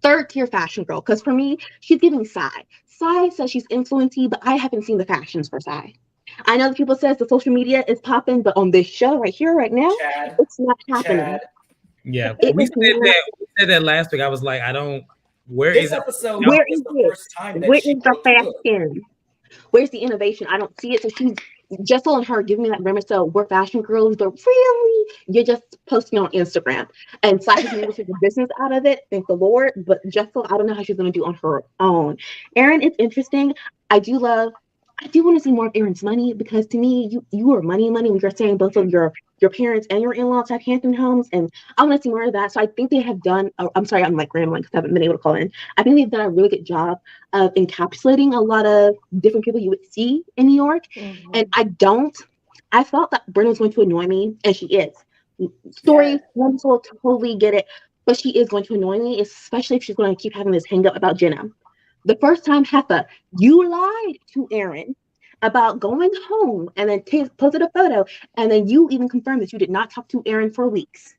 third-tier fashion girl, because for me, she's giving Sai. Sai says she's influency, but I haven't seen the fashions for Sai. I know that people says the social media is popping, but on this show right here, right now, it's not happening. Yeah, It we is said not. that. We said that last week. I was like, I don't. Where This is it? episode Where was is the it? first time that Where she is the looked good. fashion? Where's the innovation? I don't see it. So she's Jessel and her giving me that rumor. So we're fashion girls, but really, you're just posting on Instagram. And Cypher's been able to get business out of it, thank the Lord. But Jessel, I don't know how she's going to do on her own. Erin, it's interesting. I do want to see more of Erin's money because to me, you are money. We are saying both of your parents and your in-laws have Hampton homes, and I want to see more of that. So I think they have done. I'm sorry, I'm like rambling because I haven't been able to call in. I think they've done a really good job of encapsulating a lot of different people you would see in New York. And I felt that Brynn was going to annoy me, and she is. Story, wonderful, totally get it, but she is going to annoy me, especially if she's going to keep having this hang up about Jenna. The first time, Heffa, you lied to Erin about going home and then posted a photo, and then you even confirmed that you did not talk to Erin for weeks.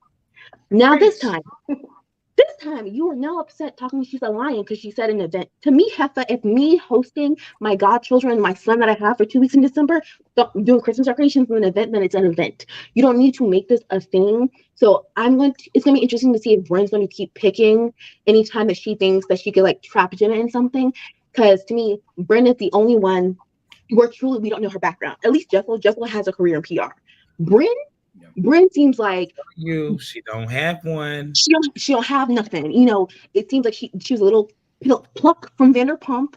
Now this time, you are now upset talking she's a lion because she said an event. To me, Heffa, if me hosting my godchildren, my son that I have for 2 weeks in December, doing Christmas decorations for an event, then it's an event. You don't need to make this a thing. So it's going to be interesting to see if Brynn's going to keep picking anytime that she thinks that she could like trap Jenna in something. Because to me, Brynn is the only one where truly we don't know her background. At least Jessel has a career in PR. Brynn seems like she don't have one. She don't have nothing. You know, it seems like she was a little pluck from Vanderpump.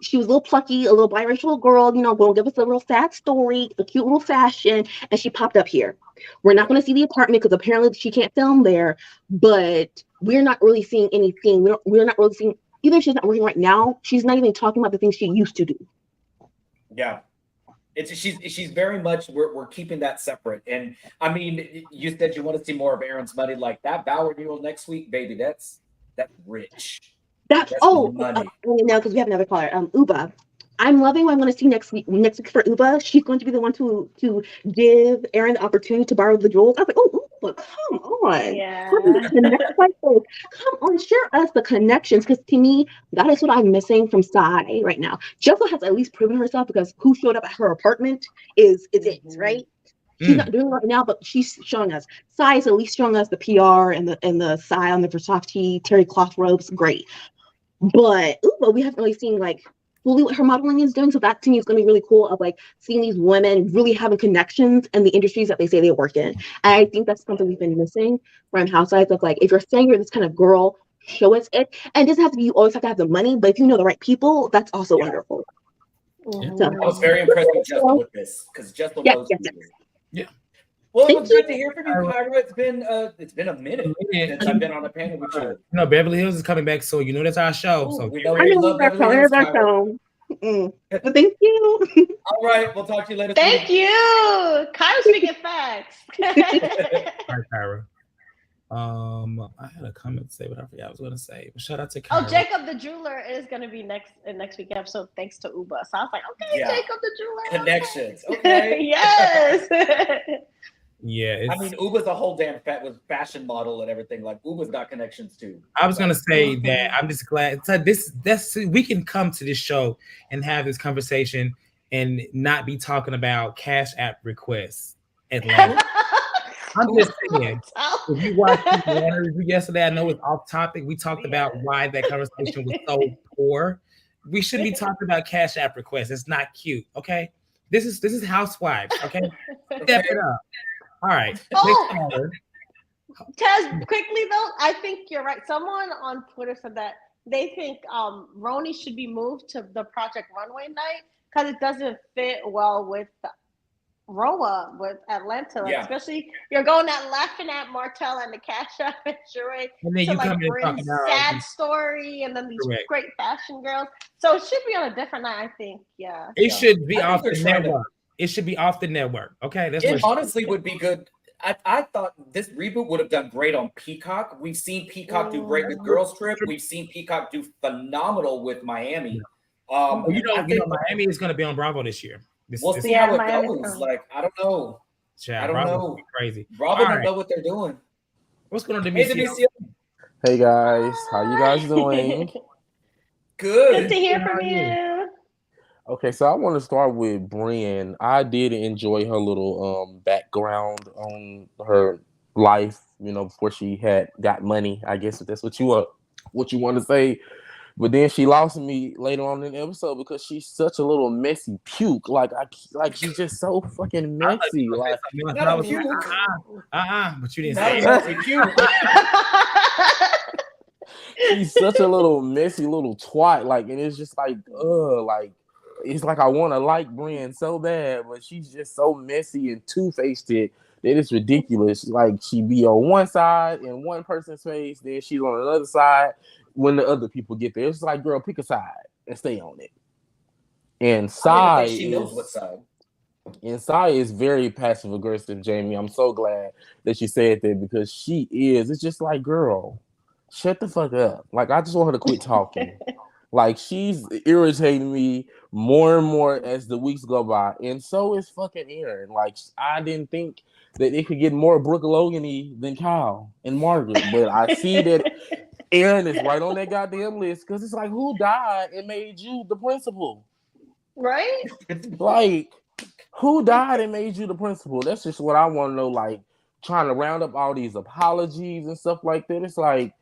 She was a little plucky, a little biracial girl. You know, going to give us a real sad story, a cute little fashion, and she popped up here. We're not going to see the apartment because apparently she can't film there. But we're not really seeing anything. We're not really seeing. Even if she's not working right now, she's not even talking about the things she used to do. Yeah. She's very much we're keeping that separate. And I mean, you said you want to see more of Erin's money, like that vow renewal next week, baby. That's rich. That's money. No, because we have another caller. Uba. I'm loving what I'm going to see next week for Uba. She's going to be the one to give Erin the opportunity to borrow the jewels. I was like, oh, Uba, come on. Yeah. Come on, share us the connections. Because to me, that is what I'm missing from Sai right now. Jessel has at least proven herself because who showed up at her apartment is it, right? She's not doing it right now, but she's showing us. Sai is at least showing us the PR and the Sai on the Versace terry cloth robes. Great. But Uba, we haven't really seen like fully what her modeling is doing. So that to me is going to be really cool of like seeing these women really having connections in the industries that they say they work in. And I think that's something we've been missing from Housewives of like, if you're saying you're this kind of girl, show us it. And it doesn't have to be, you always have to have the money, but if you know the right people, that's also wonderful. Yeah. So, I was very impressed with Jessel with this because Jessel knows Yeah. Well, it was good to hear from you, Kyra. It's been a minute since I've been on a panel with you. No, Beverly Hills is coming back, so you know that's our show. So we know you love Beverly Hills, Kyra. But thank you. All right, we'll talk to you later. Thank you. Kyra's speaking facts. All right, Kyra. I had a comment to say, but I forgot I was going to say. But shout out to Kyra. Oh, Jacob the Jeweler is going to be next week episode thanks to Uba. So I was like, okay, yeah. Jacob the Jeweler. Connections. Okay. Yes. Yeah, I mean, Uba's a whole damn fashion model and everything. Like Uba's got connections too. I was gonna say that I'm just glad. So that's we can come to this show and have this conversation and not be talking about Cash App requests at large. I'm just saying. If you watched the Atlanta review yesterday, I know it's off topic. We talked about why that conversation was so poor. We shouldn't be talking about Cash App requests. It's not cute. Okay, this is Housewives. Okay, step it up. All right. Taz, quickly though, I think you're right. Someone on Twitter said that they think RHONY should be moved to the Project Runway night because it doesn't fit well with ROA with Atlanta. Like, especially you're going at laughing at Martell and the Cash App and Sheree to like bring sad story and then these great fashion girls. So it should be on a different night, I think. Yeah. It should be off the network. It should be off the network. Okay. It honestly would be good. I thought this reboot would have done great on Peacock. We've seen Peacock do great with Girls Trip. We've seen Peacock do phenomenal with Miami. Miami is going to be on Bravo this year. We'll see how it goes. Like, I don't know. I don't know. Crazy. Bravo don't know what they're doing. What's going on, Demetrio? Hey guys, how you guys doing? Good to hear from you. Okay, so I want to start with Brynn. I did enjoy her little background on her life, before she had got money. I guess if that's what you want to say. But then she lost me later on in the episode because she's such a little messy puke. Like she's just so fucking messy. Like not a puke. But you didn't Not say a it. messy puke. she's such a little messy little twat. Like, and it's just like, like it's like I want to like Brynn so bad, but she's just so messy and two-faced that it's ridiculous. Like she be on one side in one person's face, then she's on another side when the other people get there. It's like, girl, pick a side and stay on it. And Sai she knows what side. And Sai is very passive aggressive, Jamie. I'm so glad that you said that because she is. It's just like, girl, shut the fuck up. Like, I just want her to quit talking. Like, she's irritating me more and more as the weeks go by. And so is fucking Aaron. Like, I didn't think that it could get more Brooke Logan-y than Kyle and Margaret. But I see that Aaron is right on that goddamn list because it's like, who died and made you the principal? Right? Like, who died and made you the principal? That's just what I want to know. Like, trying to round up all these apologies and stuff like that. It's like,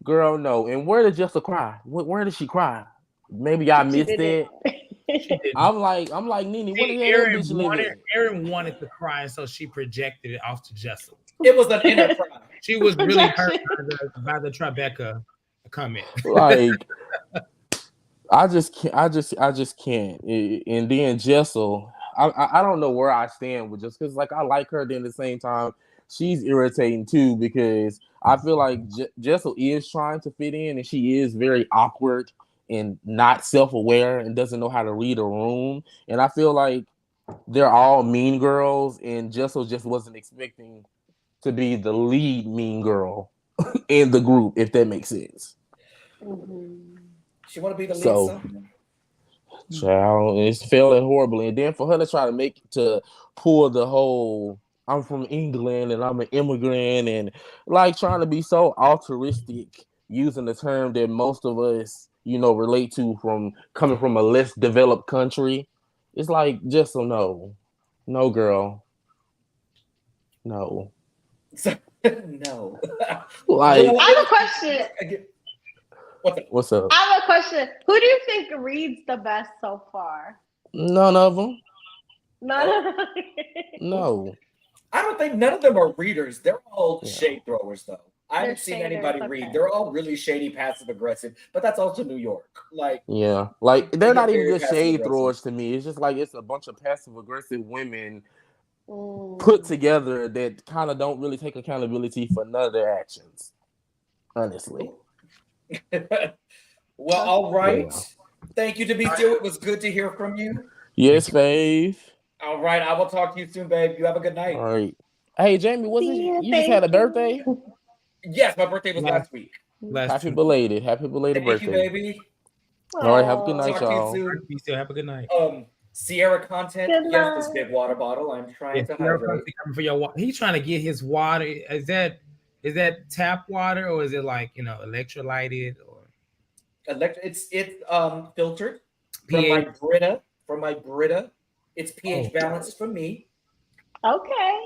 girl, no. And where did Jessel cry? Where did she cry? Maybe I missed it. I'm like, Nene, what the hell that bitch live in? Aaron wanted to cry, so she projected it off to Jessel. It was an inner cry. She was really hurt by the Tribeca comment. Like, I just can't. And then Jessel, I don't know where I stand with just because, like, I like her. Then at the same time, she's irritating too because I feel like Jessel is trying to fit in, and she is very awkward and not self-aware and doesn't know how to read a room. And I feel like they're all mean girls, and Jessel just wasn't expecting to be the lead mean girl in the group, if that makes sense. Mm-hmm. She want to be the lead. So, child, it's failing horribly. And then for her to pull the whole I'm from England and I'm an immigrant and like trying to be so altruistic using the term that most of us, relate to from coming from a less developed country. It's like, just no, girl, no. No. Like, I have a question. What's up? I have a question. Who do you think reads the best so far? None of them. None of them. No. I don't think none of them are readers. They're all shade throwers, though. I haven't seen anybody read. Okay. They're all really shady, passive aggressive, but that's also New York. Like, yeah, like they're not even good shade throwers to me. It's just like it's a bunch of passive aggressive women put together that kind of don't really take accountability for none of their actions. Honestly. Well, all right. Yeah. Thank you, Demetrio. It was good to hear from you. Yes, babe. All right, I will talk to you soon, babe. You have a good night. All right. Hey, Jamie, you just had a birthday? Yes, my birthday was last week. Happy belated birthday. Thank you, baby. All right, have a good night, talk y'all. To you soon. You still have a good night. Sierra content. Yes, this big water bottle. I'm trying to hydrate. For your water. He's trying to get his water. Is that tap water or is it like electrolyted or It's filtered from my Brita. It's pH balanced for me. Okay.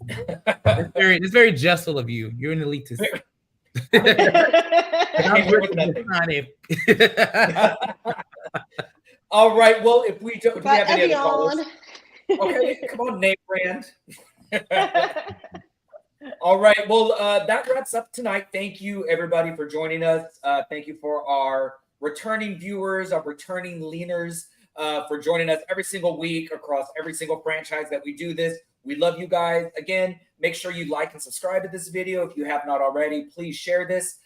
It's very Jessel of you. You're an elitist. All right. Well, if we don't, do we have any other callers? Okay, come on, name brand. All right. Well, that wraps up tonight. Thank you, everybody, for joining us. Thank you for our returning viewers, our returning leaners, for joining us every single week across every single franchise that we do this. We love you guys. Again, make sure you like and subscribe to this video. If you have not already, please share this.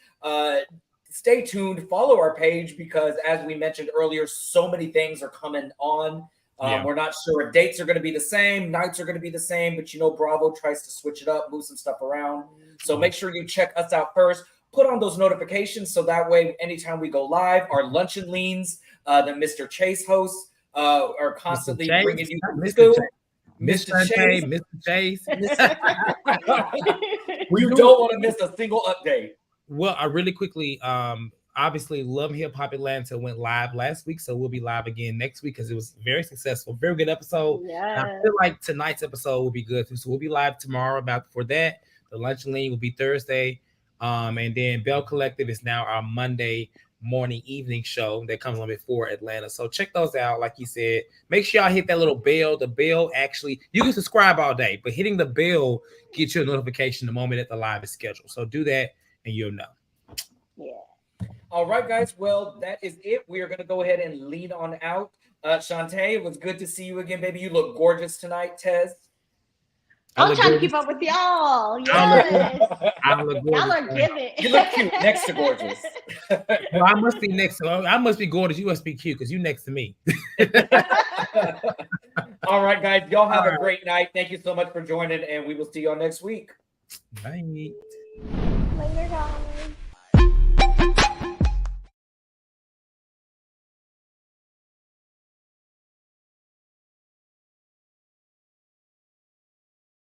Stay tuned. Follow our page because, as we mentioned earlier, so many things are coming on. We're not sure if dates are going to be the same, nights are going to be the same, but Bravo tries to switch it up, move some stuff around. So make sure you check us out first. Put on those notifications so that way, anytime we go live, our luncheon leans that Mr. Chase hosts are constantly bringing you Mr. Chase. You don't want to miss a single update. Well, I really quickly, I Obviously, Love and Hip Hop Atlanta went live last week, so we'll be live again next week because it was very successful, very good episode. Yeah. I feel like tonight's episode will be good too. So we'll be live tomorrow. For that, the Lunch and Lean will be Thursday, and then Bell Collective is now our Monday morning evening show that comes on before Atlanta. So check those out. Like you said, make sure y'all hit that little bell. The bell actually, you can subscribe all day, but hitting the bell gets you a notification the moment that the live is scheduled. So do that, and you'll know. Yeah. All right, guys. Well, that is it. We are going to go ahead and lead on out. Shantae, it was good to see you again, baby. You look gorgeous tonight, Tez. I'm trying to keep up with y'all. Yes. I look gorgeous. Y'all are giving. You look cute next to gorgeous. Well, I must be next to I must be gorgeous. You must be cute because you next to me. All right, guys. Y'all have a great night. Thank you so much for joining, and we will see y'all next week. Bye. Later, guys.